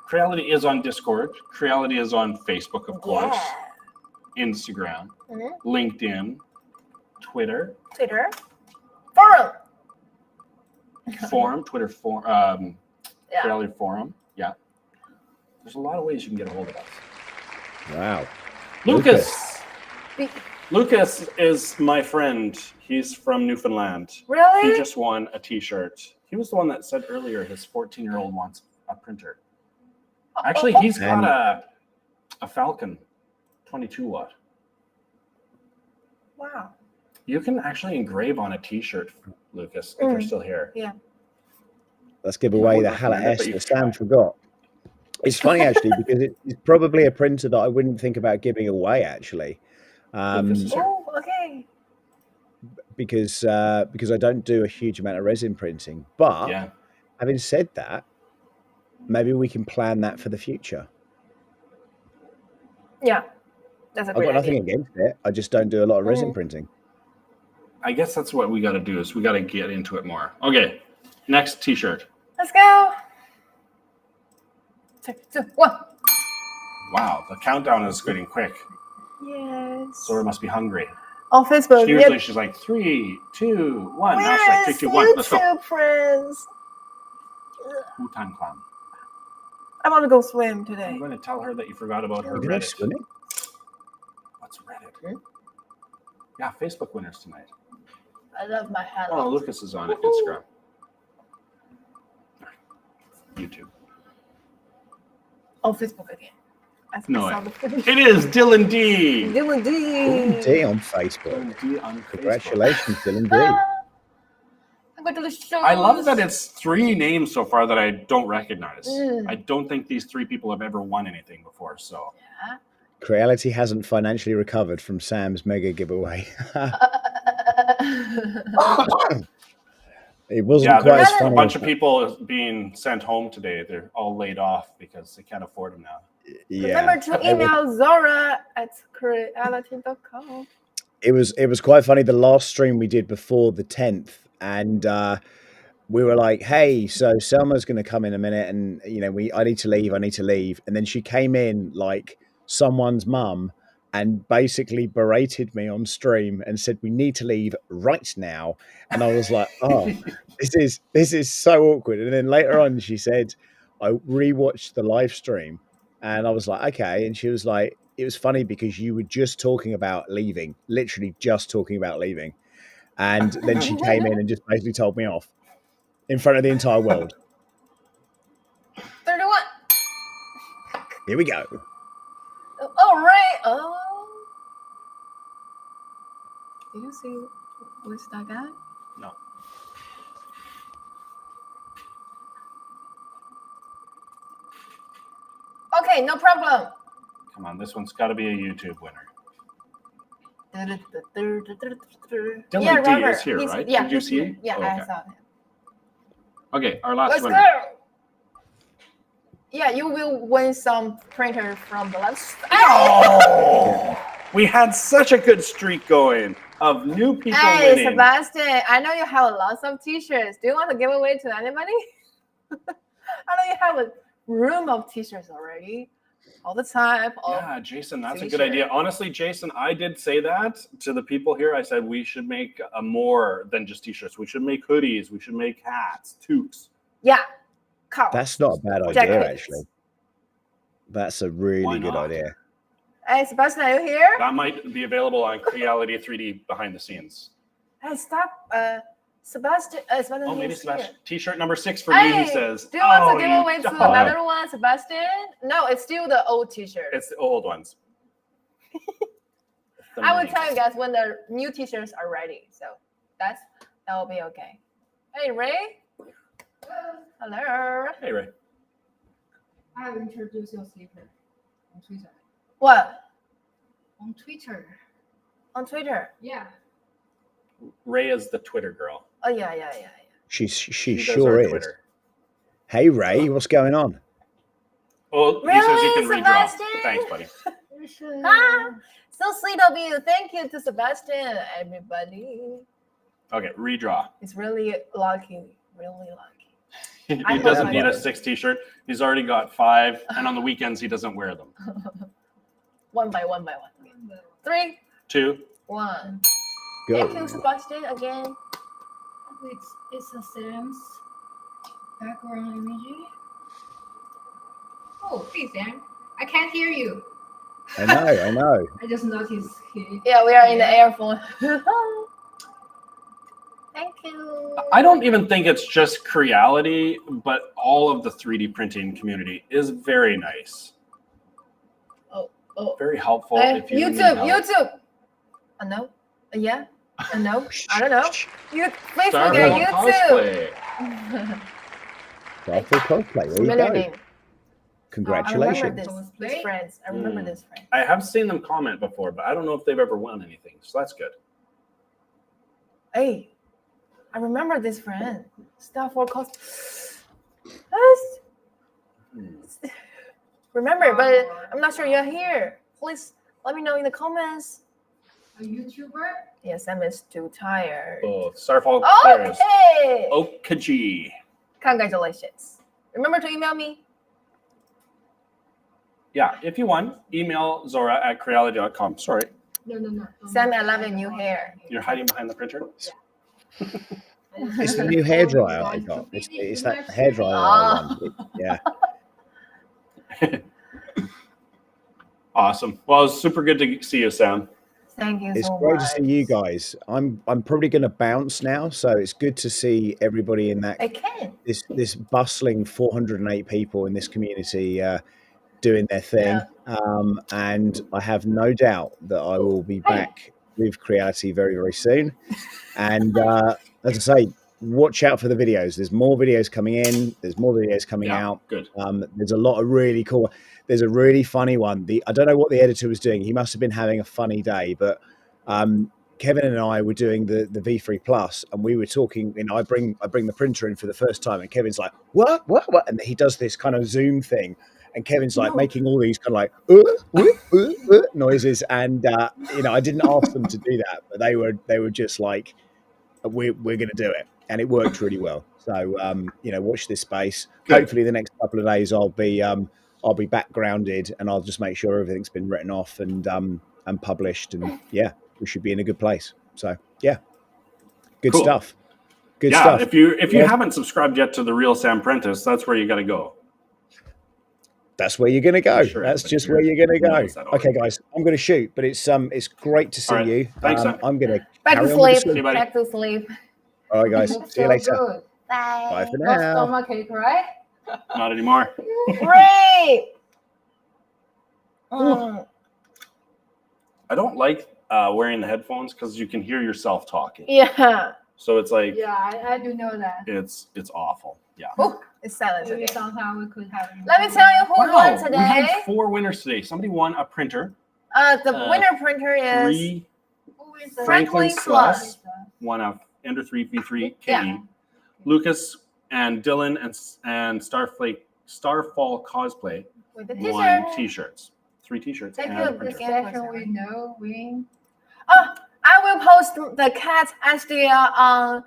[SPEAKER 1] Creality is on Discord. Creality is on Facebook, of course.
[SPEAKER 2] Yeah.
[SPEAKER 1] Instagram, LinkedIn, Twitter,
[SPEAKER 2] forum.
[SPEAKER 1] Twitter forum,
[SPEAKER 2] Yeah.
[SPEAKER 1] Creality forum. Yeah. There's a lot of ways you can get a hold of us.
[SPEAKER 3] Wow.
[SPEAKER 1] Lucas is my friend. He's from Newfoundland.
[SPEAKER 2] Really?
[SPEAKER 1] He just won a t-shirt. He was the one that said earlier his 14-year-old wants a printer. Actually, he's got a Falcon 22 watt.
[SPEAKER 2] Wow.
[SPEAKER 1] You can actually engrave on a t-shirt, Lucas, if you're still here.
[SPEAKER 2] Yeah.
[SPEAKER 3] Let's give away the Hala S that Sam forgot. It's funny actually because it's probably a printer that I wouldn't think about giving away actually,
[SPEAKER 2] Okay.
[SPEAKER 3] because I don't do a huge amount of resin printing. But having said that, maybe we can plan that for the future.
[SPEAKER 2] Yeah, that's a
[SPEAKER 3] I've
[SPEAKER 2] great
[SPEAKER 3] got nothing
[SPEAKER 2] idea.
[SPEAKER 3] against it. I just don't do a lot of resin printing.
[SPEAKER 1] I guess that's what we got to do is we got to get into it more. Okay, next t-shirt.
[SPEAKER 2] Let's go. 3, 2, 1.
[SPEAKER 1] Wow, the countdown is getting quick.
[SPEAKER 2] Yes.
[SPEAKER 1] Zora must be hungry.
[SPEAKER 2] On Facebook.
[SPEAKER 1] Usually she's like 3, 2, 1. Now she's like 3, 2, 1. Let's go.
[SPEAKER 2] YouTube friends.
[SPEAKER 1] Wu-Tang Clan.
[SPEAKER 2] I want to go swim today.
[SPEAKER 1] I'm going to tell her that you forgot about her
[SPEAKER 3] You can go
[SPEAKER 1] Reddit.
[SPEAKER 3] swimming?
[SPEAKER 1] What's Reddit? Yeah, Facebook winners tonight.
[SPEAKER 2] I love my hat.
[SPEAKER 1] Oh, Lucas is on Instagram. YouTube.
[SPEAKER 2] On Facebook again.
[SPEAKER 1] No, it is Dylan D.
[SPEAKER 2] Dylan D.
[SPEAKER 3] Dylan D on Facebook.
[SPEAKER 1] Dylan D on Facebook.
[SPEAKER 3] Congratulations, Dylan D.
[SPEAKER 2] I'm going to the show.
[SPEAKER 1] I love that it's 3 names so far that I don't recognize. I don't think these 3 people have ever won anything before. So
[SPEAKER 3] Creality hasn't financially recovered from Sam's mega giveaway. It wasn't quite as
[SPEAKER 1] there's
[SPEAKER 3] funny.
[SPEAKER 1] a bunch of people being sent home today. They're all laid off because they can't afford them now.
[SPEAKER 3] Yeah.
[SPEAKER 2] Remember to email zora@creality.com.
[SPEAKER 3] It was quite funny. The last stream we did before the 10th, and we were like, "Hey, so Selma's going to come in a minute, and I need to leave. And then she came in like someone's mum and basically berated me on stream and said, "We need to leave right now." And I was like, "Oh, this is so awkward." And then later on, she said, "I rewatched the live stream," and I was like, "Okay." And she was like, "It was funny because you were just talking about leaving, literally just talking about leaving." And then she came in and just basically told me off in front of the entire world.
[SPEAKER 2] 31.
[SPEAKER 3] Here we go.
[SPEAKER 2] All right. Oh. Did you see who's that guy?
[SPEAKER 1] No.
[SPEAKER 2] Okay, no problem.
[SPEAKER 1] Come on, this one's got to be a YouTube winner. Dylan D is here,
[SPEAKER 2] He's-
[SPEAKER 1] right?
[SPEAKER 2] Yeah,
[SPEAKER 1] Did you
[SPEAKER 2] he's
[SPEAKER 1] see
[SPEAKER 2] here.
[SPEAKER 1] him?
[SPEAKER 2] Yeah,
[SPEAKER 1] Oh,
[SPEAKER 2] I
[SPEAKER 1] okay.
[SPEAKER 2] saw him.
[SPEAKER 1] Okay, our last
[SPEAKER 2] Let's
[SPEAKER 1] winner.
[SPEAKER 2] go. Yeah, you will win some printer from the left.
[SPEAKER 1] Oh! We had such a good streak going of new people
[SPEAKER 2] Hey,
[SPEAKER 1] winning.
[SPEAKER 2] Sebastian, I know you have lots of t-shirts. Do you want to give away to anybody? I know you have a room of t-shirts already. All the time.
[SPEAKER 1] Yeah, Jason, that's a good
[SPEAKER 2] t-shirt.
[SPEAKER 1] idea. Honestly, Jason, I did say that to the people here. I said we should make more than just t-shirts. We should make hoodies. We should make hats, toques.
[SPEAKER 2] Yeah. Carl.
[SPEAKER 3] That's not a bad idea,
[SPEAKER 2] Jackets.
[SPEAKER 3] actually. That's a
[SPEAKER 1] Why
[SPEAKER 3] really good
[SPEAKER 1] not?
[SPEAKER 3] idea.
[SPEAKER 2] Hey, Sebastian, are you here?
[SPEAKER 1] That might be available on Creality 3D behind the scenes.
[SPEAKER 2] Hey, stop. Sebastian. Sebastian
[SPEAKER 1] Oh, maybe
[SPEAKER 2] is
[SPEAKER 1] Sebastian.
[SPEAKER 2] here.
[SPEAKER 1] T-shirt number 6 for
[SPEAKER 2] Hey,
[SPEAKER 1] you, he says.
[SPEAKER 2] do you want
[SPEAKER 1] Oh,
[SPEAKER 2] to give
[SPEAKER 1] you
[SPEAKER 2] away to
[SPEAKER 1] dog.
[SPEAKER 2] another one, Sebastian? No, it's still the old t-shirt.
[SPEAKER 1] It's the old ones.
[SPEAKER 2] I will tell you guys when the new t-shirts are ready. So that will be okay. Hey, Ray. Hello.
[SPEAKER 1] Hey, Ray.
[SPEAKER 4] I have introduced your sleeper on Twitter.
[SPEAKER 2] What?
[SPEAKER 4] On Twitter.
[SPEAKER 2] On Twitter?
[SPEAKER 4] Yeah.
[SPEAKER 1] Ray is the Twitter girl.
[SPEAKER 2] Oh, yeah.
[SPEAKER 3] She
[SPEAKER 1] does
[SPEAKER 3] sure
[SPEAKER 1] our
[SPEAKER 3] is.
[SPEAKER 1] Twitter.
[SPEAKER 3] Hey, Ray, what's going on?
[SPEAKER 1] Oh, he says you
[SPEAKER 2] Really,
[SPEAKER 1] can redraw.
[SPEAKER 2] Sebastian?
[SPEAKER 1] Thanks, buddy.
[SPEAKER 2] Ah, so sweet of you. Thank you to Sebastian, everybody.
[SPEAKER 1] Okay, redraw.
[SPEAKER 2] It's really lucky. Really lucky.
[SPEAKER 1] He
[SPEAKER 2] I
[SPEAKER 1] doesn't
[SPEAKER 2] hope
[SPEAKER 1] need
[SPEAKER 2] I
[SPEAKER 1] a
[SPEAKER 2] do.
[SPEAKER 1] 6 t-shirt. He's already got 5, and on the weekends he doesn't wear them.
[SPEAKER 2] One by one. 3,
[SPEAKER 1] 2.
[SPEAKER 2] 1.
[SPEAKER 3] Go.
[SPEAKER 2] Thank you, Sebastian, again.
[SPEAKER 4] It's a Sam's background image. Oh, hey Sam. I can't hear you.
[SPEAKER 3] I know.
[SPEAKER 4] I just noticed he.
[SPEAKER 2] Yeah, we are in the airphone. Thank you.
[SPEAKER 1] I don't even think it's just Creality, but all of the 3D printing community is very nice.
[SPEAKER 2] Oh.
[SPEAKER 1] Very helpful. If you need
[SPEAKER 2] YouTube.
[SPEAKER 1] help.
[SPEAKER 2] No. Yeah. No. I don't know. You Facebook
[SPEAKER 1] Starville
[SPEAKER 2] and YouTube.
[SPEAKER 1] cosplay.
[SPEAKER 3] Starful cosplay. There you
[SPEAKER 2] Familiar
[SPEAKER 3] go.
[SPEAKER 2] name.
[SPEAKER 3] Congratulations.
[SPEAKER 2] I remember this friends. I remember this friend.
[SPEAKER 1] I have seen them comment before, but I don't know if they've ever won anything. So that's good.
[SPEAKER 2] Hey, I remember this friend. Stuff for cost. Remember, but I'm not sure you're here. Please let me know in the comments.
[SPEAKER 4] A YouTuber?
[SPEAKER 2] Yes, I'm just too tired.
[SPEAKER 1] Oh, Starfall players.
[SPEAKER 2] Okay.
[SPEAKER 1] Okaji.
[SPEAKER 2] Congratulations. Remember to email me.
[SPEAKER 1] Yeah, if you won, email Zora at Creality.com. Sorry,
[SPEAKER 4] No.
[SPEAKER 2] Sam, I love your new hair.
[SPEAKER 1] you're hiding behind the printer.
[SPEAKER 3] It's the new hairdryer I got. It's that hairdryer I want. Yeah.
[SPEAKER 1] Awesome. Well, it's super good to see you, Sam.
[SPEAKER 2] Thank you
[SPEAKER 3] It's
[SPEAKER 2] so
[SPEAKER 3] great
[SPEAKER 2] much.
[SPEAKER 3] to see you guys. I'm probably going to bounce now, so it's good to see everybody in that
[SPEAKER 2] I can.
[SPEAKER 3] this bustling 408 people in this community doing their thing. And I have no doubt that I will be back with Creality very, very soon. And as I say, watch out for the videos. There's more videos coming in. There's more videos coming out.
[SPEAKER 1] Good.
[SPEAKER 3] There's a lot of really cool. There's a really funny one. I don't know what the editor was doing. He must have been having a funny day, but Kevin and I were doing the V3 Plus, and we were talking. You know, I bring the printer in for the first time, and Kevin's like, "What?" And he does this kind of Zoom thing, and Kevin's like making all these kind of like noises, and you know, I didn't ask them to do that, but they were just like, "We're going to do it," and it worked really well. So you know, watch this space.
[SPEAKER 1] Good.
[SPEAKER 3] Hopefully, the next couple of days I'll be backgrounded, and I'll just make sure everything's been written off and published, and yeah, we should be in a good place. So yeah, good
[SPEAKER 1] Cool.
[SPEAKER 3] stuff. Good
[SPEAKER 1] Yeah,
[SPEAKER 3] stuff.
[SPEAKER 1] if you haven't subscribed yet to the Real Sam Prentice, that's where you got to go.
[SPEAKER 3] That's where you're going to go.
[SPEAKER 1] Sure,
[SPEAKER 3] That's
[SPEAKER 1] but
[SPEAKER 3] just
[SPEAKER 1] you're-
[SPEAKER 3] where you're going to
[SPEAKER 1] knows
[SPEAKER 3] go.
[SPEAKER 1] that already.
[SPEAKER 3] Okay, guys, I'm going to shoot, but it's great to see
[SPEAKER 1] All right.
[SPEAKER 3] you.
[SPEAKER 1] Thanks, Sam.
[SPEAKER 3] I'm going to
[SPEAKER 2] Back
[SPEAKER 3] carry
[SPEAKER 2] to
[SPEAKER 3] on with the
[SPEAKER 2] sleep.
[SPEAKER 1] See you, buddy.
[SPEAKER 2] Back to sleep.
[SPEAKER 3] All right, guys. See you later.
[SPEAKER 4] Good.
[SPEAKER 2] Bye.
[SPEAKER 3] Bye for
[SPEAKER 4] No
[SPEAKER 3] now.
[SPEAKER 4] stomachache, right?
[SPEAKER 1] Not anymore.
[SPEAKER 2] Great. Mm.
[SPEAKER 1] I don't like wearing the headphones because you can hear yourself talking.
[SPEAKER 2] Yeah.
[SPEAKER 1] So it's like
[SPEAKER 4] Yeah, I do know that.
[SPEAKER 1] it's awful. Yeah.
[SPEAKER 2] Oh, it's silence
[SPEAKER 4] Maybe
[SPEAKER 2] again.
[SPEAKER 4] somehow we could have.
[SPEAKER 2] Let me tell you who won
[SPEAKER 1] Wow, we
[SPEAKER 2] today.
[SPEAKER 1] had 4 winners today. Somebody won a printer.
[SPEAKER 2] The winner printer is
[SPEAKER 1] 3 Franklin
[SPEAKER 2] Sluss.
[SPEAKER 1] Sluss won a Ender-3 V3 KE.
[SPEAKER 2] Yeah.
[SPEAKER 1] Lucas and Dylan and Starfall Cosplay
[SPEAKER 2] With the
[SPEAKER 1] won
[SPEAKER 2] t-shirt.
[SPEAKER 1] T-shirts. 3 T-shirts
[SPEAKER 2] Thank
[SPEAKER 1] and
[SPEAKER 2] you,
[SPEAKER 1] a printer.
[SPEAKER 4] Session we know win.
[SPEAKER 2] Oh, I will post the cat SDL on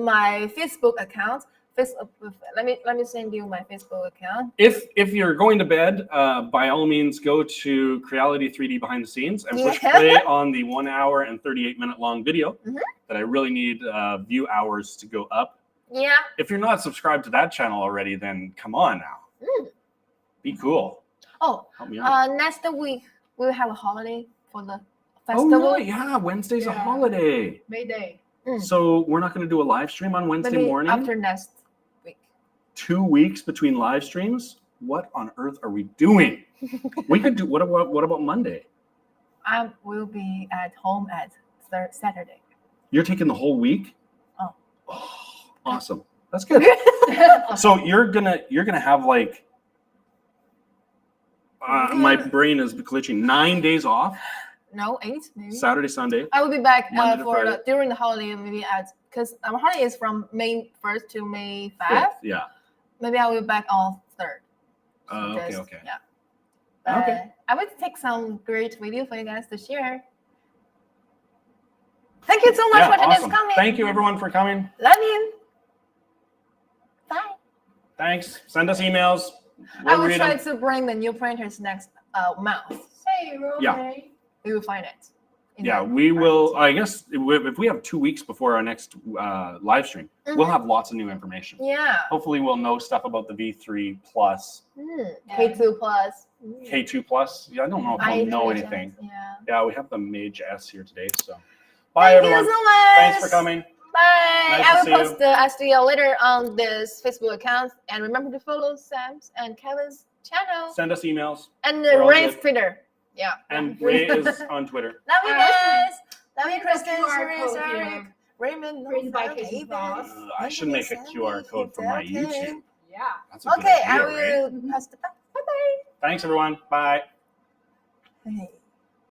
[SPEAKER 2] my Facebook account. Let me send you my Facebook account.
[SPEAKER 1] If you're going to bed, by all means go to Creality 3D behind the scenes and push
[SPEAKER 2] Yeah.
[SPEAKER 1] play on the 1 hour and 38-minute long video
[SPEAKER 2] Mhm.
[SPEAKER 1] that I really need view hours to go up.
[SPEAKER 2] Yeah.
[SPEAKER 1] If you're not subscribed to that channel already, then come on now. Be cool.
[SPEAKER 2] Oh,
[SPEAKER 1] Help me out.
[SPEAKER 2] next week we will have a holiday for the
[SPEAKER 1] Oh,
[SPEAKER 2] festival.
[SPEAKER 1] right. Yeah, Wednesday's a
[SPEAKER 4] Yeah.
[SPEAKER 1] holiday.
[SPEAKER 4] May Day.
[SPEAKER 1] So we're not going to do a live stream on Wednesday
[SPEAKER 2] Maybe
[SPEAKER 1] morning?
[SPEAKER 2] after next week.
[SPEAKER 1] 2 weeks between live streams? What on earth are we doing? We could do, what about Monday?
[SPEAKER 2] I will be at home at Saturday.
[SPEAKER 1] You're taking the whole week?
[SPEAKER 2] Oh.
[SPEAKER 1] Awesome. That's good. So you're gonna have like my brain is glitching. 9 days off.
[SPEAKER 2] No, 8 maybe.
[SPEAKER 1] Saturday, Sunday.
[SPEAKER 2] I will be back
[SPEAKER 1] Monday to Friday.
[SPEAKER 2] during the holiday, maybe because our holiday is from May 1st to May 5th.
[SPEAKER 1] 5th, yeah.
[SPEAKER 2] Maybe I will be back on 3rd.
[SPEAKER 1] Okay.
[SPEAKER 2] Yeah.
[SPEAKER 1] Okay.
[SPEAKER 2] I will take some great video for you guys to share. Thank you so much
[SPEAKER 1] Yeah,
[SPEAKER 2] for today's
[SPEAKER 1] awesome.
[SPEAKER 2] coming.
[SPEAKER 1] Thank you everyone for coming.
[SPEAKER 2] Love you. Bye.
[SPEAKER 1] Thanks. Send us emails.
[SPEAKER 2] I
[SPEAKER 1] We'll
[SPEAKER 2] will
[SPEAKER 1] read
[SPEAKER 2] try
[SPEAKER 1] them.
[SPEAKER 2] to bring the new printers next month.
[SPEAKER 4] Hey, Romy.
[SPEAKER 1] Yeah.
[SPEAKER 2] We will find it. in
[SPEAKER 1] Yeah,
[SPEAKER 2] the
[SPEAKER 1] we will.
[SPEAKER 2] print.
[SPEAKER 1] I guess if we have 2 weeks before our next live stream, we'll have lots of new information.
[SPEAKER 2] Yeah.
[SPEAKER 1] Hopefully, we'll know stuff about the V3 Plus,
[SPEAKER 2] K2 Plus.
[SPEAKER 1] K2 Plus. Yeah, I don't know if I'll know
[SPEAKER 2] IHS,
[SPEAKER 1] anything.
[SPEAKER 2] Yeah.
[SPEAKER 1] Yeah, we have the Mage S here today. So, bye
[SPEAKER 2] Thank
[SPEAKER 1] everyone.
[SPEAKER 2] you so much.
[SPEAKER 1] Thanks for coming.
[SPEAKER 2] Bye.
[SPEAKER 1] Nice
[SPEAKER 2] I
[SPEAKER 1] to
[SPEAKER 2] will
[SPEAKER 1] see
[SPEAKER 2] post the SDL later on this Facebook account. And remember to follow Sam's and Kevin's channel.
[SPEAKER 1] Send us emails.
[SPEAKER 2] And
[SPEAKER 1] We're all
[SPEAKER 2] Ray's
[SPEAKER 1] good.
[SPEAKER 2] Twitter. Yeah.
[SPEAKER 1] And Ray is on Twitter.
[SPEAKER 2] Love you guys. Love you, Kristen,
[SPEAKER 4] QR
[SPEAKER 2] Sharice,
[SPEAKER 4] code
[SPEAKER 2] Eric,
[SPEAKER 4] here.
[SPEAKER 2] Raymond,
[SPEAKER 4] Printed by
[SPEAKER 2] Nova,
[SPEAKER 4] Casey's
[SPEAKER 2] David.
[SPEAKER 4] boss.
[SPEAKER 1] I should make a QR code for my YouTube.
[SPEAKER 4] Yeah.
[SPEAKER 1] That's a good
[SPEAKER 2] Okay, I
[SPEAKER 1] idea, Ray.
[SPEAKER 2] will pass the bye. Bye-bye.
[SPEAKER 1] Thanks everyone. Bye.
[SPEAKER 2] Hey.